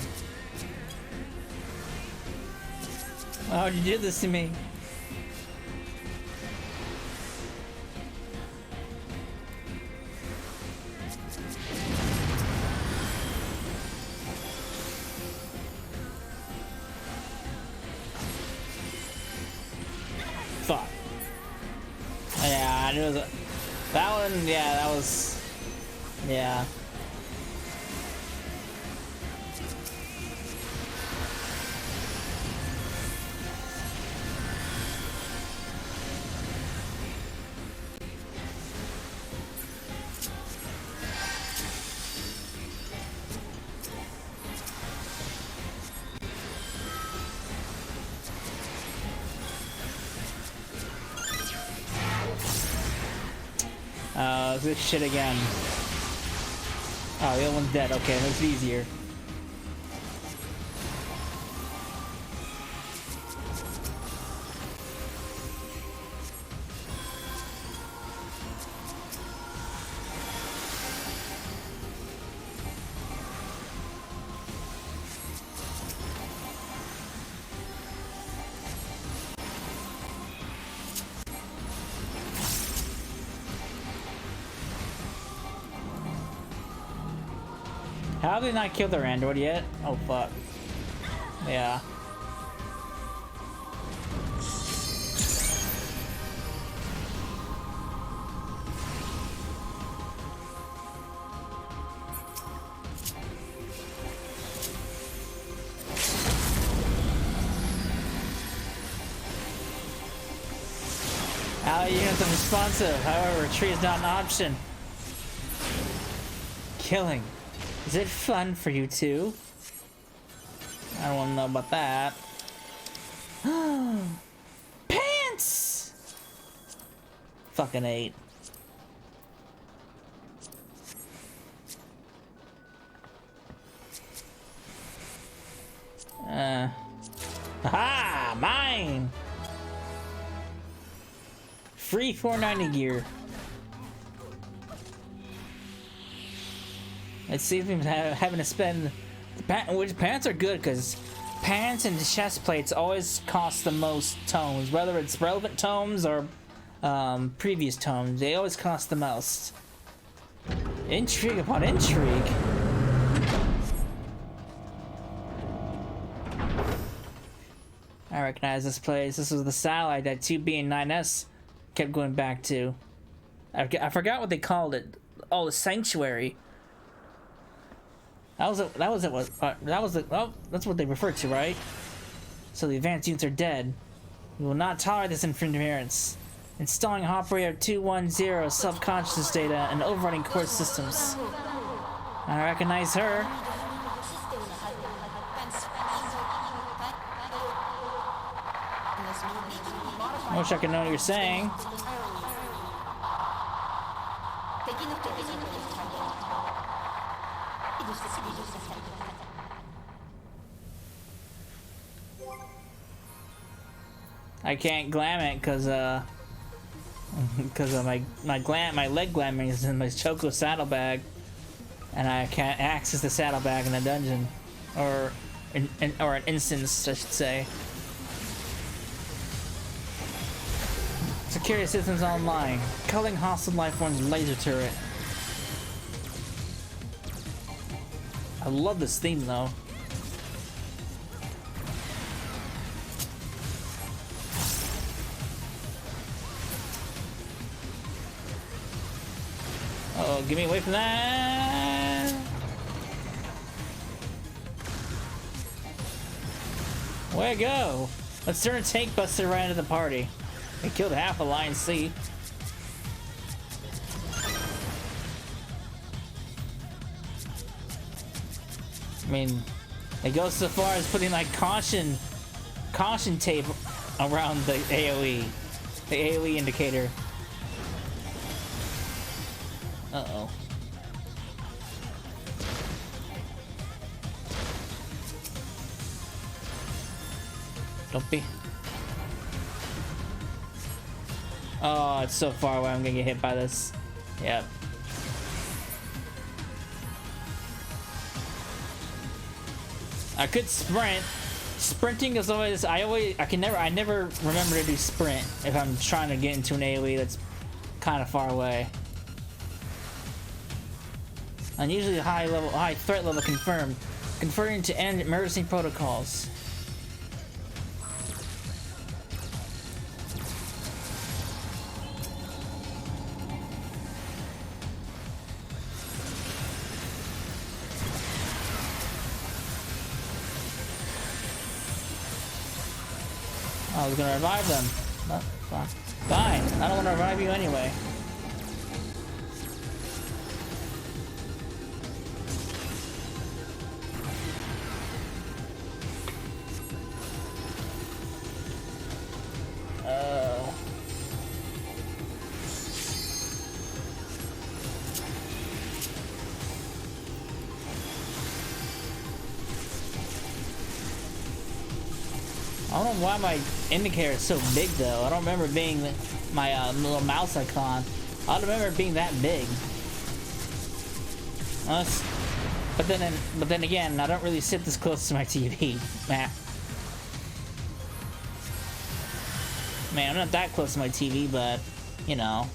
S1: Why would you do this to me? I knew it was that one. Yeah, that was. Yeah. This shit again. Oh, the other one's dead. Okay, that's easier. How did they not kill their android yet? Oh fuck. Yeah. Ally units are responsive, however, retreat is not an option. Killing. Is it fun for you too? I don't want to know about that. Pants! Fucking 8. Aha! Mine! Free 490 gear. It seems me having to spend, which pants are good because pants and chest plates always cost the most tomes, whether it's relevant tomes or previous tomes. They always cost the most. Intrigue upon intrigue. I recognize this place. This was the satellite that 2B and 9S kept going back to. I forgot what they called it. Oh, the sanctuary. That was it. Well, that's what they referred to, right? So the advanced units are dead. We will not tolerate this interference. Installing operator 210 self-consciousness data and overrunning core systems. I recognize her. I wish I could know what you're saying. I can't glam it because of my leg glamming is in my Choco saddlebag, and I can't access the saddlebag in the dungeon, or an instance, I should say. Security systems online. Culling hostile life forms laser turret. I love this theme though. Oh, get me away from that! Where'd it go? Let's turn a tank buster right into the party. They killed half Alliance C. I mean, it goes so far as putting like caution tape around the AoE indicator. Uh-oh. Don't be. Oh, it's so far away, I'm gonna get hit by this. Yep. I could sprint. Sprinting is always, I never remember to do sprint if I'm trying to get into an AoE that's kind of far away. Unusually high threat level confirmed. Converting to end emergency protocols. I was gonna revive them. No, fine. I don't want to revive you anyway. I don't know why my indicator is so big though. I don't remember being my little mouse icon. I don't remember it being that big. But then again, I don't really sit this close to my TV. Man, I'm not that close to my TV, but you know.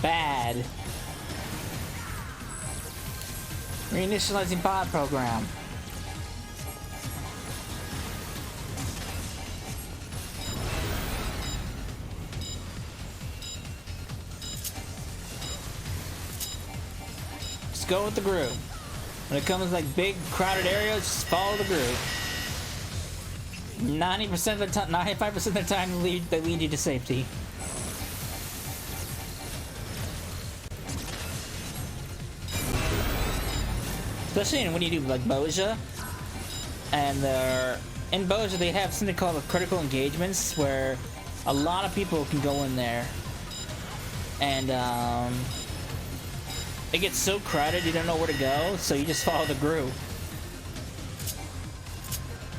S1: Bad. Reinitializing pod program. Just go with the group. When it comes to like big crowded areas, just follow the group. 90% of the time, 95% of the time, they lead you to safety. Especially when you do like Boja, and in Boja they have something called critical engagements where a lot of people can go in there, and it gets so crowded you don't know where to go, so you just follow the group.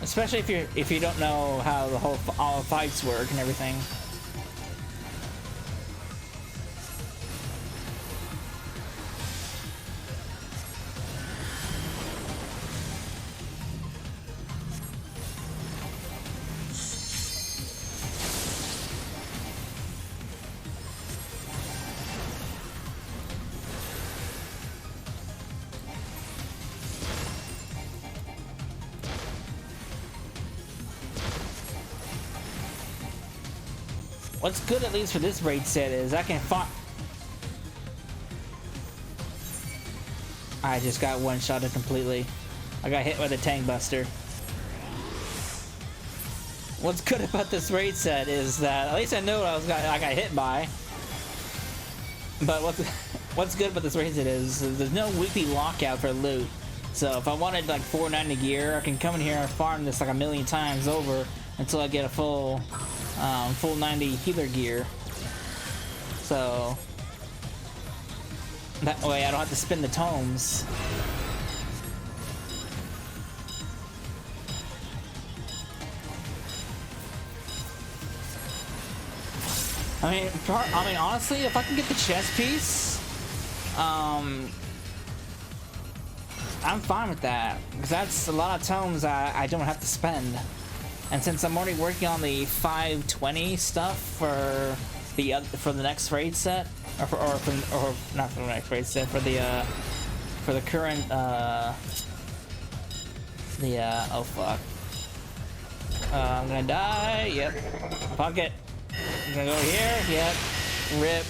S1: Especially if you don't know how all the fights work and everything. What's good, at least for this raid set, is I can fight. I just got one-shotted completely. I got hit with a tank buster. What's good about this raid set is that at least I know what I got hit by. But what's good about this raid set is there's no weekly lockout for loot. So if I wanted like 490 gear, I can come in here and farm this like a million times over until I get a full 90 healer gear. So that way I don't have to spin the tomes. I mean, honestly, if I can get the chest piece, I'm fine with that, because that's a lot of tomes I don't have to spend. And since I'm already working on the 520 stuff for the next raid set, or not for the next raid set, for the current oh fuck, I'm gonna die. Yep, pocket. I'm gonna go here. Yep, rip.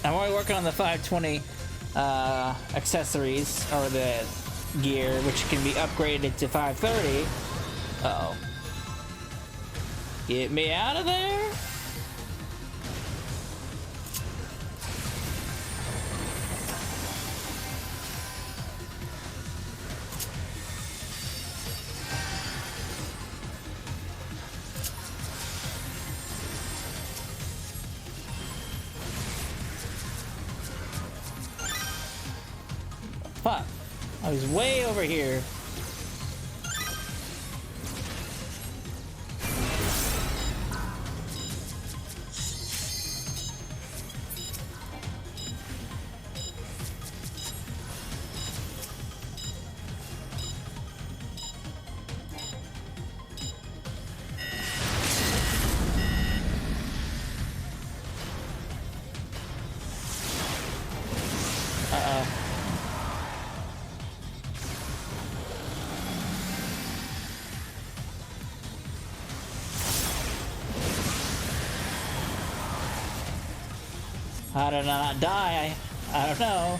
S1: I'm already working on the 520 accessories, or the gear, which can be upgraded to 530. Uh-oh. Get me out of there! Fuck. I was way over here. How did I not die? I don't know.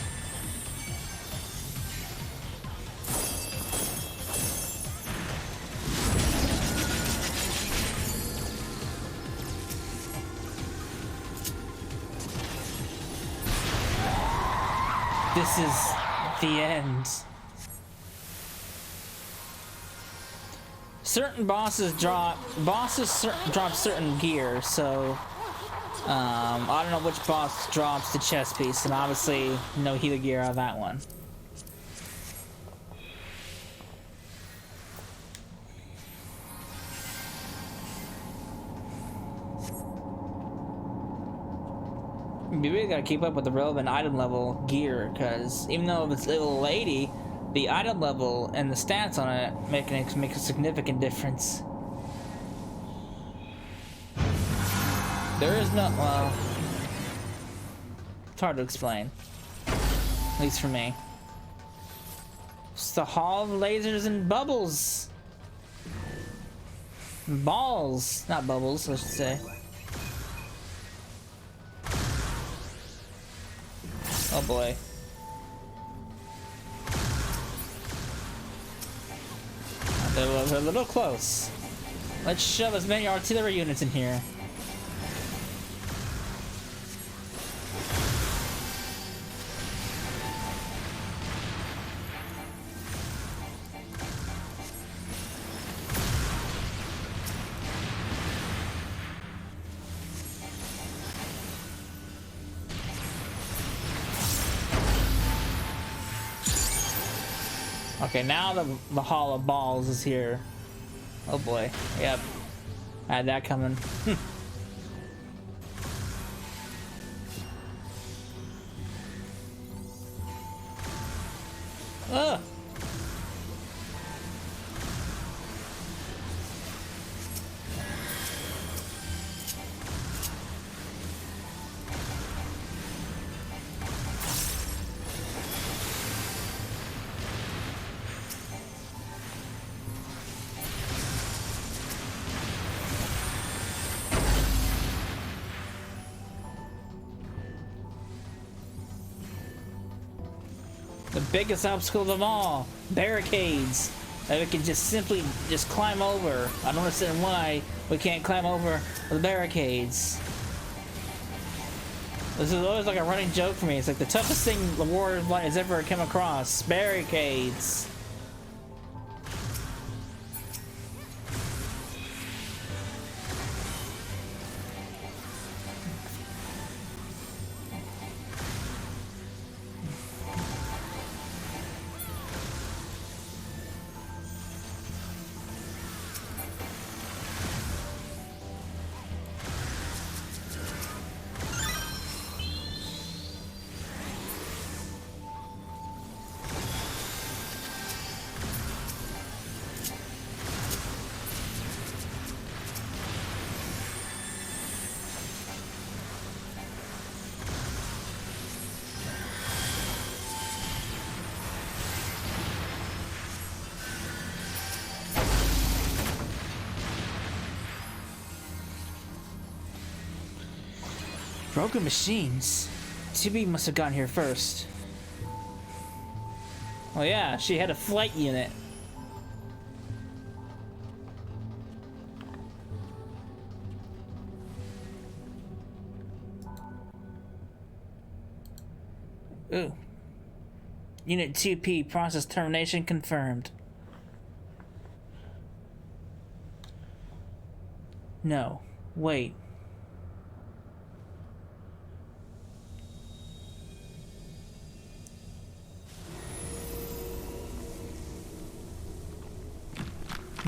S1: This is the end. Certain bosses drop certain gear, so I don't know which boss drops the chest piece, and obviously no healer gear out of that one. You really gotta keep up with the relevant item level gear, because even though it's level 80, the item level and the stats on it make a significant difference. There is no, well, it's hard to explain, at least for me. It's the Hall of Lasers and Bubbles. Balls, not bubbles, I should say. Oh boy. They're a little close. Let's shove as many artillery units in here. Okay, now the Hall of Balls is here. Oh boy. Yep. I had that coming. Ugh. The biggest obstacle of them all, barricades that we can just simply climb over. I don't understand why we can't climb over the barricades. This is always like a running joke for me. It's like the toughest thing the war has ever come across. Barricades. Broken machines. 2B must have gotten here first. Oh yeah, she had a flight unit. Ooh. Unit 2P process termination confirmed. No. Wait.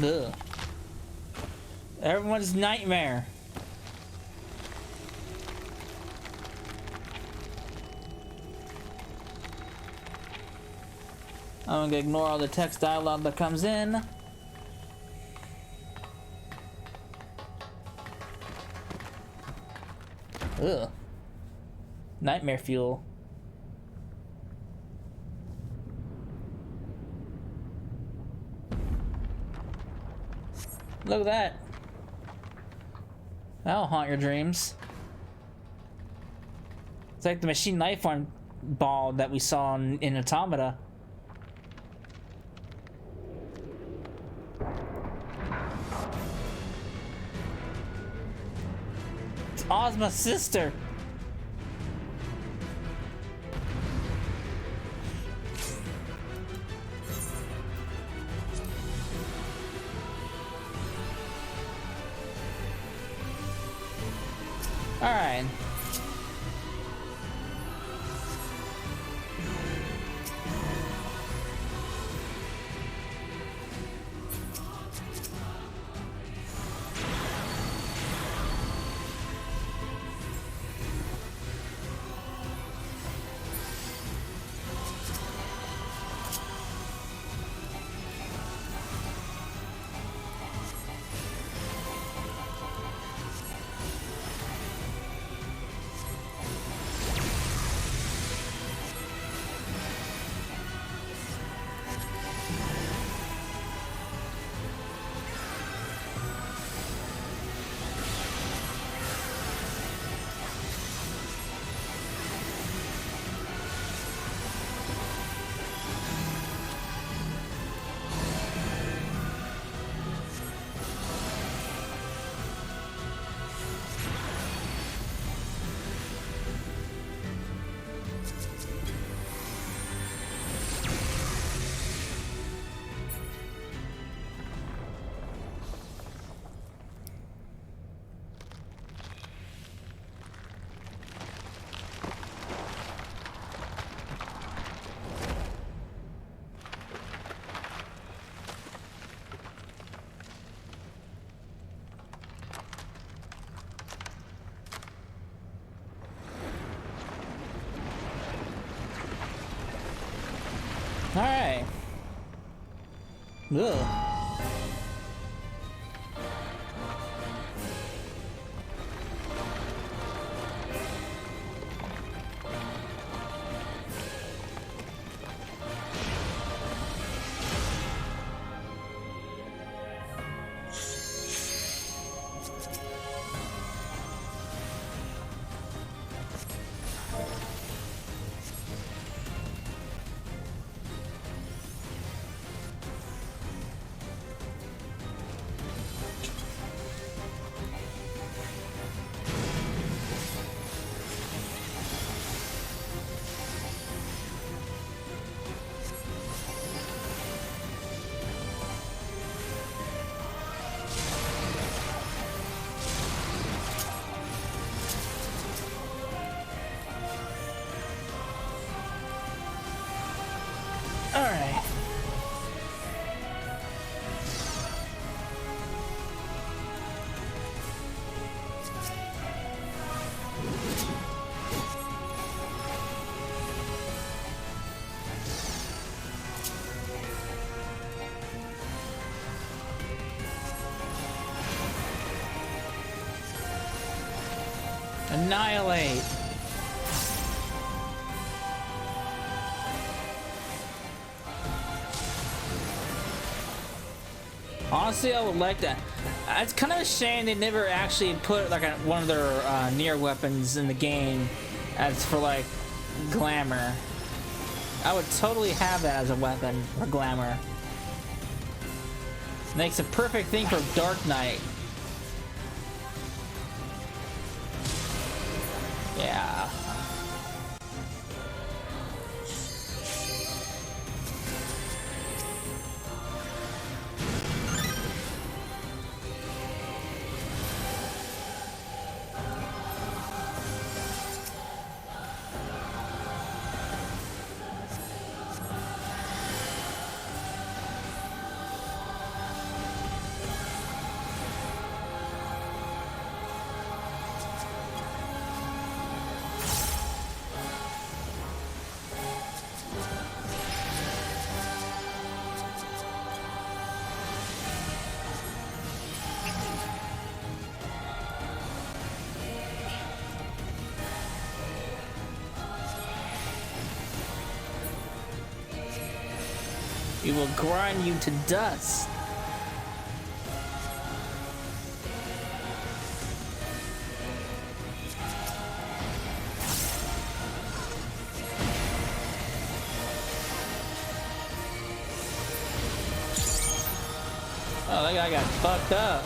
S1: Ugh. Everyone's nightmare. I'm gonna ignore all the text dialogue that comes in. Ugh. Nightmare fuel. Look at that. That'll haunt your dreams. It's like the machine life form ball that we saw in Automata. It's Ozma's sister. All right. All right. Ugh. All right. Annihilate. Honestly, I would like that. It's kind of a shame they never actually put like one of their near weapons in the game as for like glamour. I would totally have that as a weapon for glamour. Makes a perfect thing for Dark Knight. Yeah. We will grind you to dust. Oh, that guy got fucked up.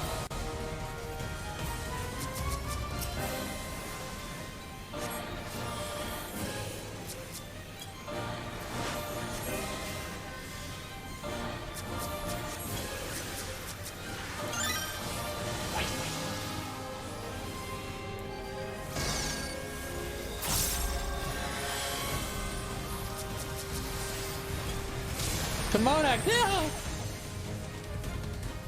S1: Come on, no!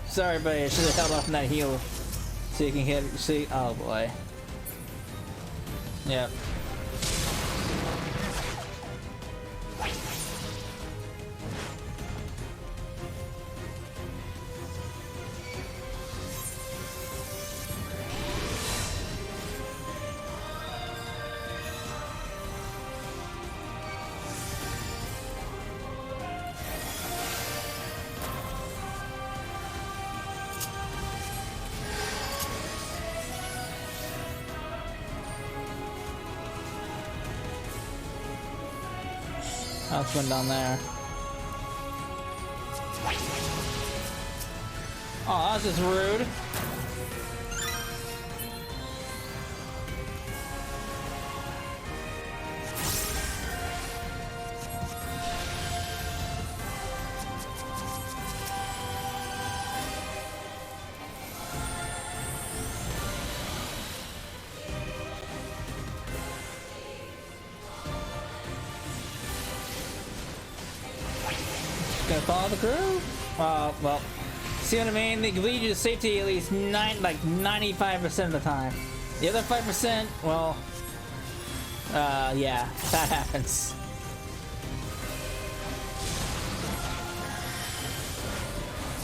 S1: Sorry, buddy. I should have held off on that heal so you can hit. See? Oh boy. Yep. Let's went down there. Oh, that's just rude. Gonna follow the crew? Well, see what I mean? They lead you to safety at least 95% of the time. The other 5%, well, yeah, that happens.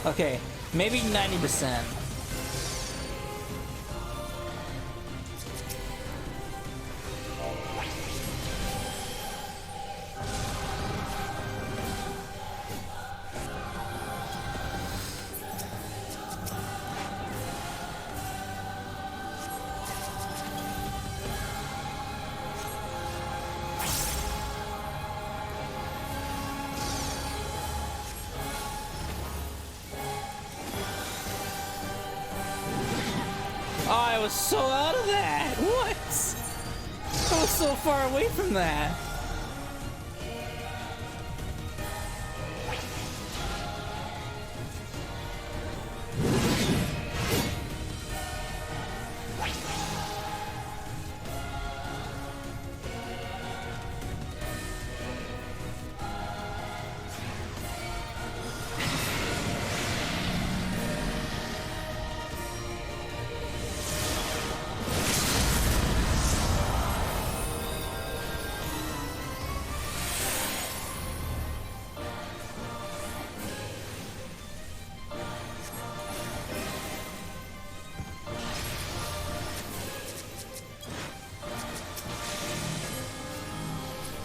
S1: Okay, maybe 90%. Oh, I was so out of that! What? I was so far away from that!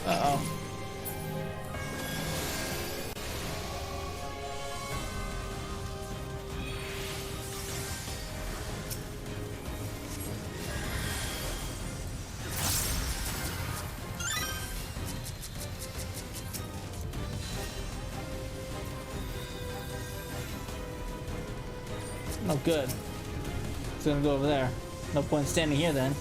S1: Uh-oh. Oh, good. It's gonna go over there. No point standing here then.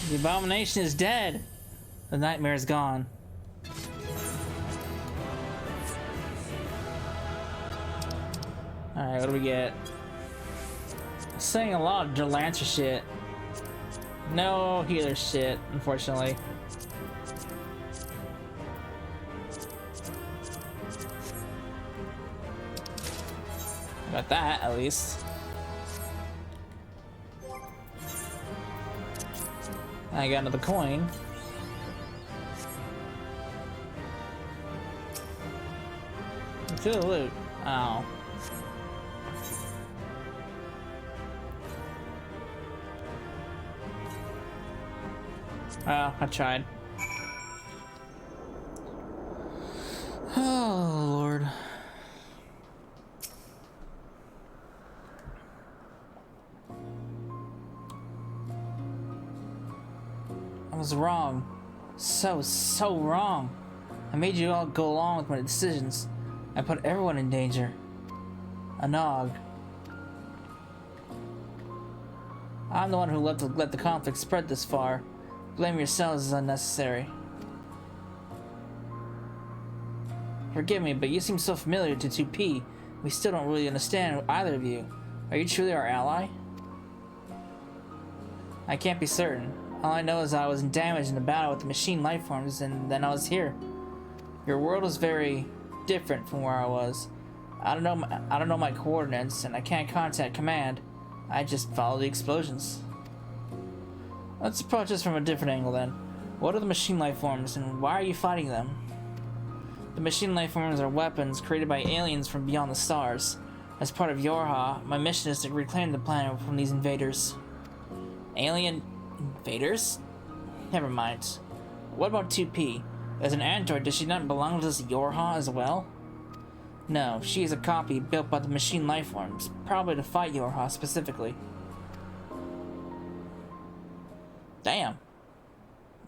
S1: The abomination is dead. The nightmare is gone. Alright, what do we get? Saying a lot of Lancer shit. No healer shit, unfortunately. Got that, at least. I got another coin. To the loot. Oh. Well, I tried. Oh, Lord. I was wrong. So wrong. I made you all go along with my decisions. I put everyone in danger. A nog. I'm the one who let the conflict spread this far. Blame yourselves is unnecessary. Forgive me, but you seem so familiar to 2P. We still don't really understand either of you. Are you truly our ally? I can't be certain. All I know is I was damaged in the battle with the machine lifeforms, and then I was here. Your world was very different from where I was. I don't know my coordinates, and I can't contact command. I just follow the explosions. Let's approach this from a different angle then. What are the machine lifeforms, and why are you fighting them? The machine lifeforms are weapons created by aliens from beyond the stars. As part of Yorha, my mission is to reclaim the planet from these invaders. Alien invaders? Never mind. What about 2P? As an android, does she not belong to this Yorha as well? No, she is a copy built by the machine lifeforms, probably to fight Yorha specifically. Damn.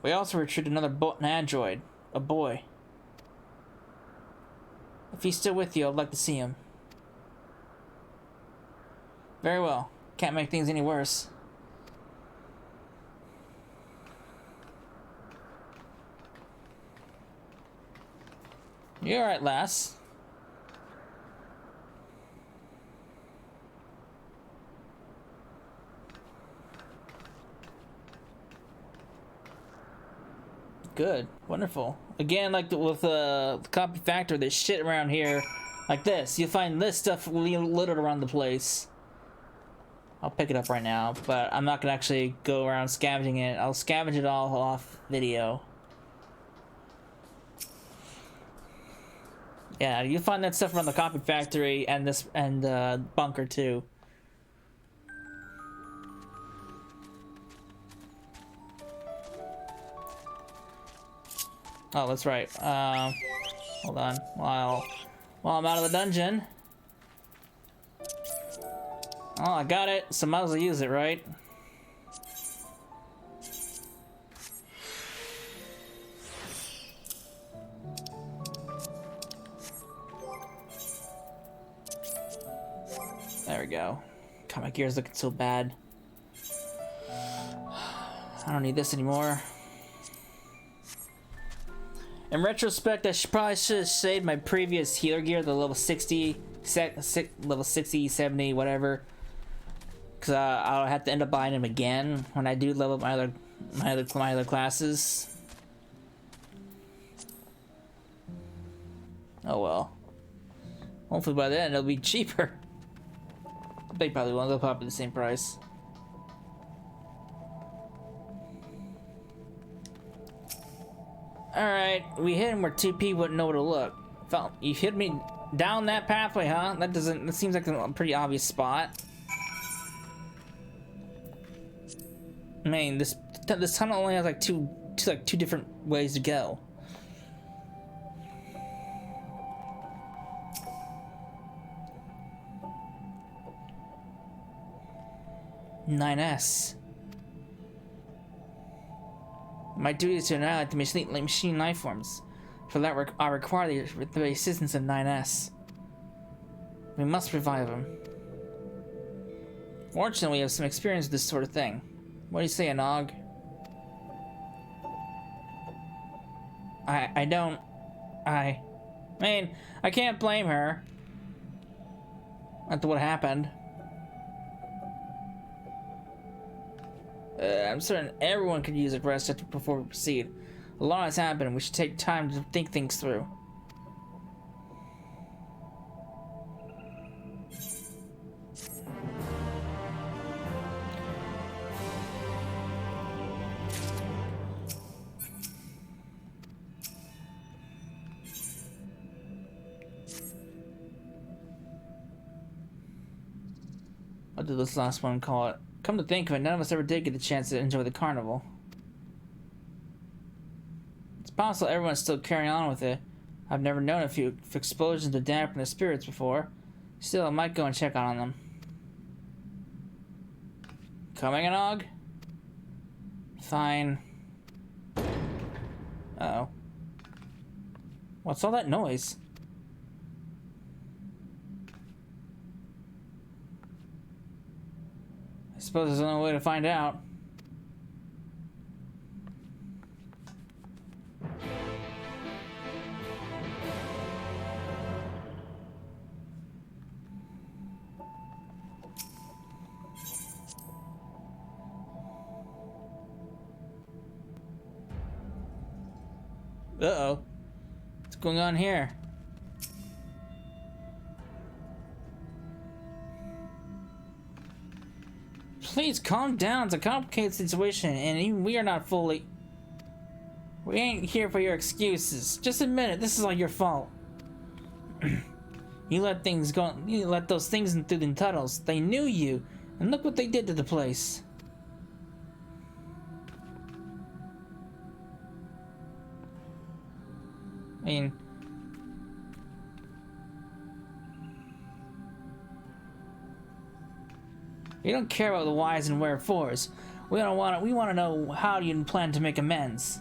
S1: We also retrieved an android, a boy. If he's still with you, I'd like to see him. Very well. Can't make things any worse. You alright, lass? Good. Wonderful. Again, like with the copy factor, there's shit around here like this. You'll find this stuff littered around the place. I'll pick it up right now, but I'm not gonna actually go around scavenging it. I'll scavenge it all off video. Yeah, you'll find that stuff around the copy factory and this bunker too. Oh, that's right. Hold on. While I'm out of the dungeon. Oh, I got it. So might as well use it, right? There we go. God, my gear's looking so bad. I don't need this anymore. In retrospect, I probably should have saved my previous healer gear, the level 60, level 60, 70, whatever. Because I'll have to end up buying them again when I do level up my other classes. Oh well. Hopefully by then it'll be cheaper. They probably won't. They'll probably be the same price. Alright, we hit him where 2P wouldn't know where to look. You hit me down that pathway, huh? That seems like a pretty obvious spot. I mean, this tunnel only has like two different ways to go. XIV. My duty is to annihilate the machine lifeforms. For that, I require the assistance of 9S. We must revive him. Fortunately, we have some experience with this sort of thing. What do you say, Anog? I mean, I can't blame her after what happened. I'm certain everyone could use a rest before we proceed. A lot has happened, and we should take time to think things through. What did this last one call it? Come to think of it, none of us ever did get a chance to enjoy the carnival. It's possible everyone's still carrying on with it. I've never known a few explosions to dampen the spirits before. Still, I might go and check on them. Coming, Anog? Fine. Uh-oh. What's all that noise? I suppose there's only way to find out. Uh-oh. What's going on here? Please calm down. It's a complicated situation, and even we are not fully... We ain't here for your excuses. Just admit it. This is all your fault. You let things go. You let those things in through the tunnels. They knew you, and look what they did to the place. I mean... We don't care about the whys and wherefores. We want to know how you plan to make amends.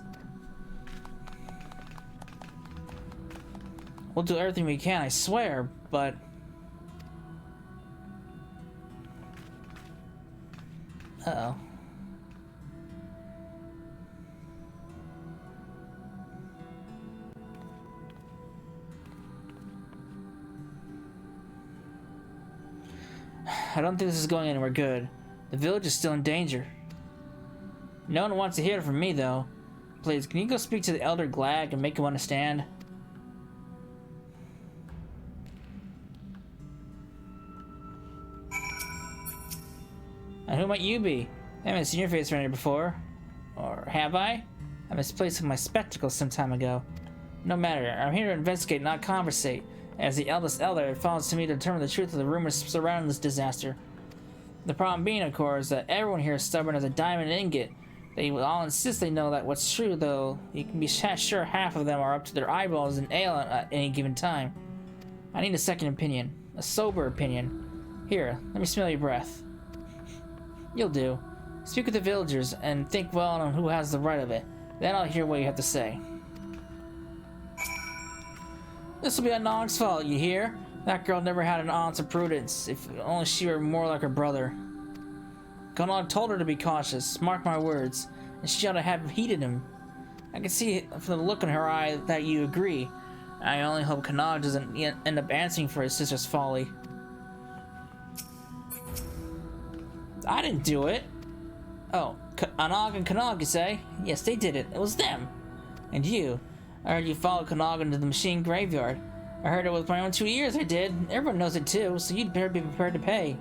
S1: We'll do everything we can, I swear, but... Uh-oh. I don't think this is going anywhere good. The village is still in danger. No one wants to hear it from me, though. Please, can you go speak to the Elder Glag and make him understand? And who might you be? I haven't seen your face around here before. Or have I? I misplaced my spectacles some time ago. No matter, I'm here to investigate, not conversate. As the eldest elder, it falls to me to determine the truth of the rumors surrounding this disaster. The problem being, of course, that everyone here is stubborn as a diamond ingot. They will all insist they know that what's true, though you can be sure half of them are up to their eyeballs in ale at any given time. I need a second opinion. A sober opinion. Here, let me smell your breath. You'll do. Speak with the villagers and think well on who has the right of it. Then I'll hear what you have to say. This will be Anog's fault, you hear? That girl never had an ounce of prudence. If only she were more like her brother. Kanog told her to be cautious, mark my words, and she ought to have heeded him. I can see from the look in her eye that you agree. I only hope Kanog doesn't end up answering for his sister's folly. I didn't do it. Oh, Anog and Kanog, you say? Yes, they did it. It was them. And you. I heard you followed Kanog into the machine graveyard. I heard it with my own 2 ears, I did. Everyone knows it too, so you'd better be prepared to pay.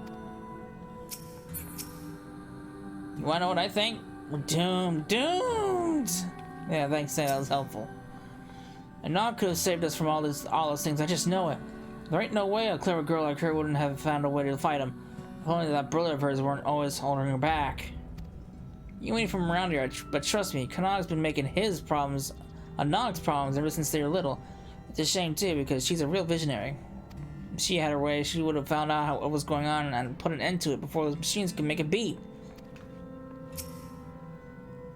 S1: You wanna know what I think? We're doomed. Doomed! Yeah, thanks, that was helpful. Anog could have saved us from all those things, I just know it. There ain't no way a clever girl like her wouldn't have found a way to fight him. If only that brother of hers weren't always holding her back. You ain't from around here, but trust me, Kanog's been making his problems Anog's problems ever since they were little. It's a shame too, because she's a real visionary. If she had her way, she would have found out what was going on and put an end to it before those machines could make a beat.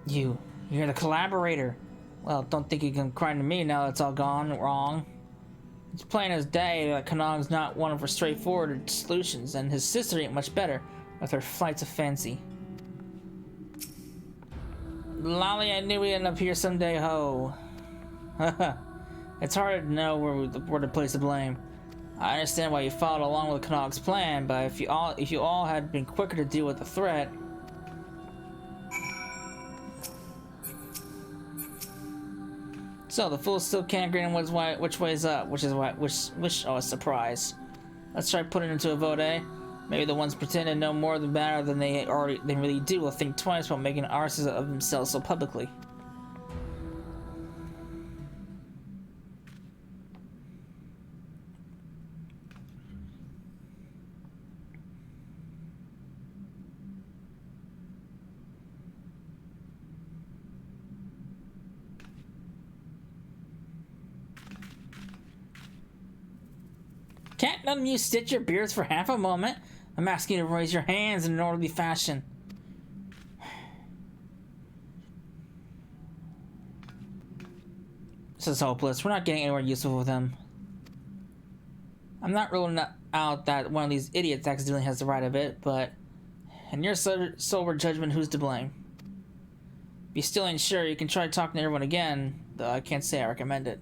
S1: You're the collaborator. Well, don't think you can cry to me now that it's all gone wrong. It's plain as day that Kanog's not one of her straightforward solutions, and his sister ain't much better with her flights of fancy. Lolly, I knew we'd end up here someday, ho. It's hard to know where to place the blame. I understand why you followed along with Kanog's plan, but if you all had been quicker to deal with the threat... So the fools still can't agree on which way is up, oh, a surprise. Let's try putting it into a vote, eh? Maybe the ones pretending to know more of the matter than they really do will think twice about making arses of themselves so publicly. Can't none of you stitch your beards for half a moment? I'm asking you to raise your hands in an orderly fashion. This is hopeless. We're not getting anywhere useful with him. I'm not ruling out that one of these idiots accidentally has the right of it, but in your sober judgment, who's to blame? If you still ain't sure, you can try talking to everyone again, though I can't say I recommend it.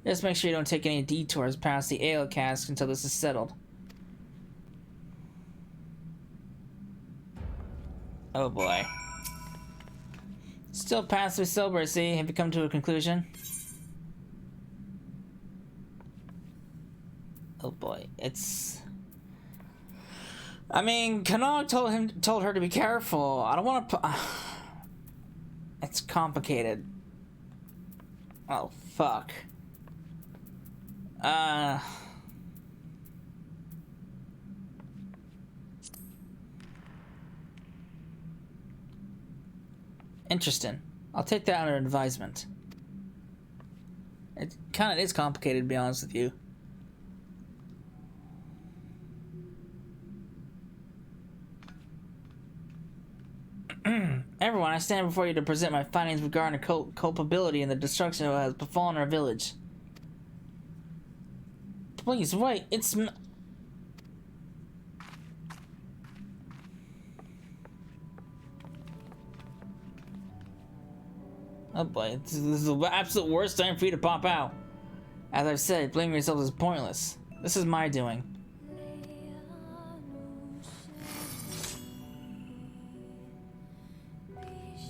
S1: Just make sure you don't take any detours past the ale cask until this is settled. Oh boy. Still passively sober, see? Have you come to a conclusion? Oh boy, it's... I mean, Kanag told her to be careful. I don't want to... It's complicated. Oh, fuck. Interesting. I'll take that under advisement. It kind of is complicated, to be honest with you. Everyone, I stand before you to present my findings regarding culpability in the destruction that has befallen our village. Please, wait, it's... Oh boy, this is the absolute worst time for you to pop out. As I've said, blaming yourself is pointless. This is my doing.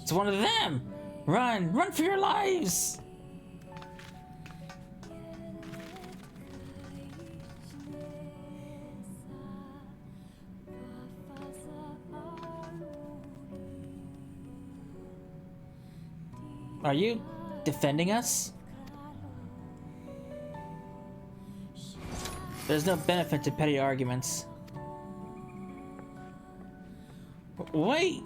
S1: It's one of them! Run! Run for your lives! Are you defending us? There's no benefit to petty arguments. Wait!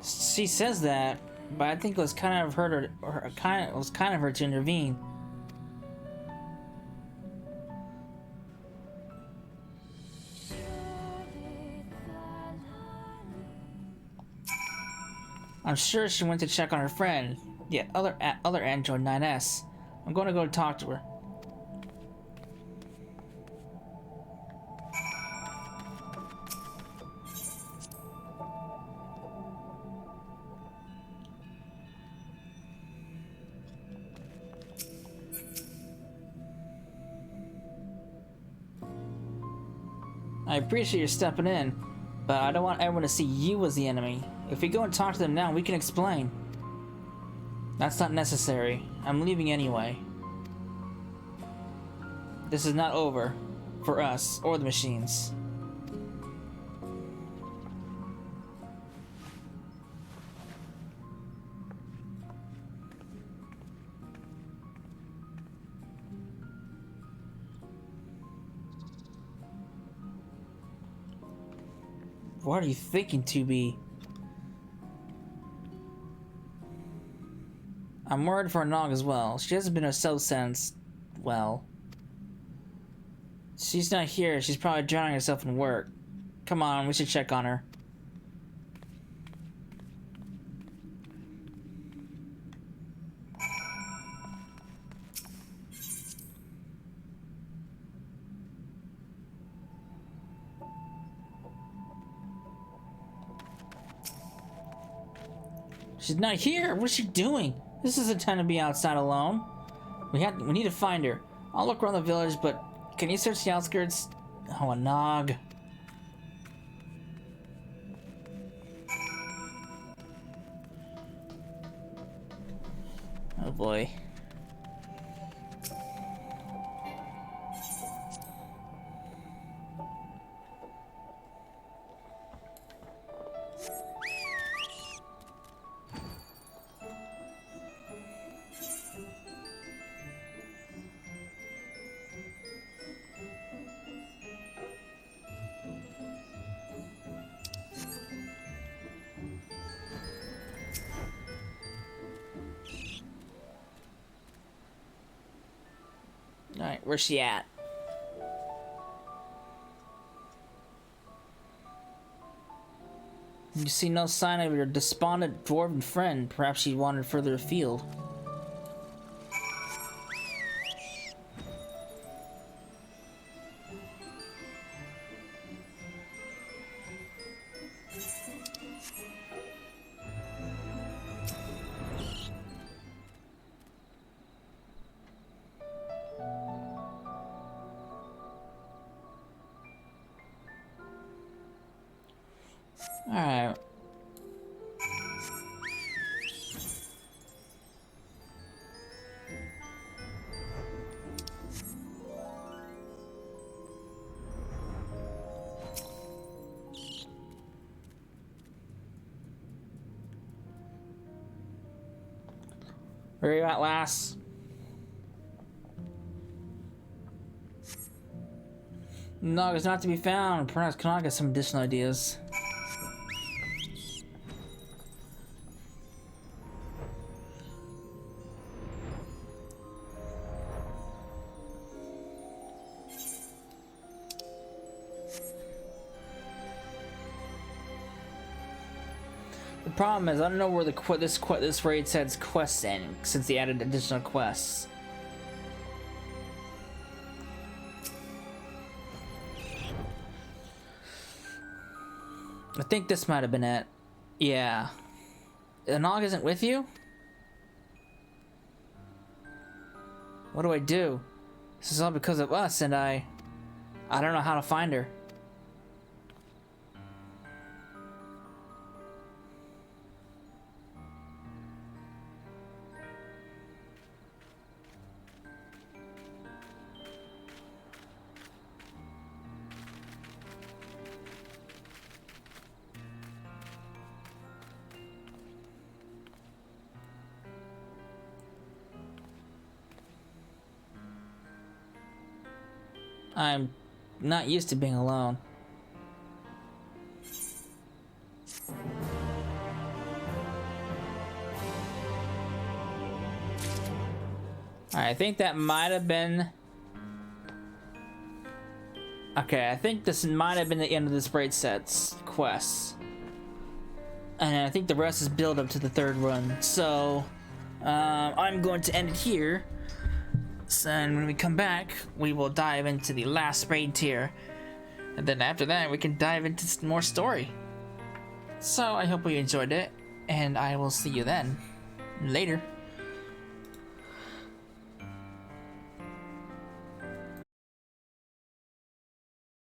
S1: She says that, but I think it was kind of her to intervene. I'm sure she went to check on her friend, the other android 9S. I'm going to go talk to her. I appreciate you stepping in, but I don't want everyone to see you as the enemy. If we go and talk to them now, we can explain. That's not necessary. I'm leaving anyway. This is not over for us or the machines. What are you thinking, 2B? I'm worried for Nog as well. She hasn't been herself since... well... She's not here. She's probably drowning herself in work. Come on, we should check on her. She's not here. What's she doing? This isn't time to be outside alone. We need to find her. I'll look around the village, but can you search the outskirts? Oh, a Nog. boy. Alright, where's she at? You see no sign of your despondent dwarven friend. Perhaps she wandered further afield. Alright. Where are you at, lass? No, it's not to be found. Perhaps can I get some additional ideas? The problem is I don't know where this raid says quests end since they added additional quests. I think this might have been it. Yeah. The Nog isn't with you? What do I do? This is all because of us, and I don't know how to find her. I'm not used to being alone. Alright, I think that might have been... Okay, I think this might have been the end of this raid set's quests. And I think the rest is build up to the third run. So, I'm going to end it here. And when we come back, we will dive into the last raid tier. And then after that, we can dive into more story. So I hope you enjoyed it, and I will see you then. Later.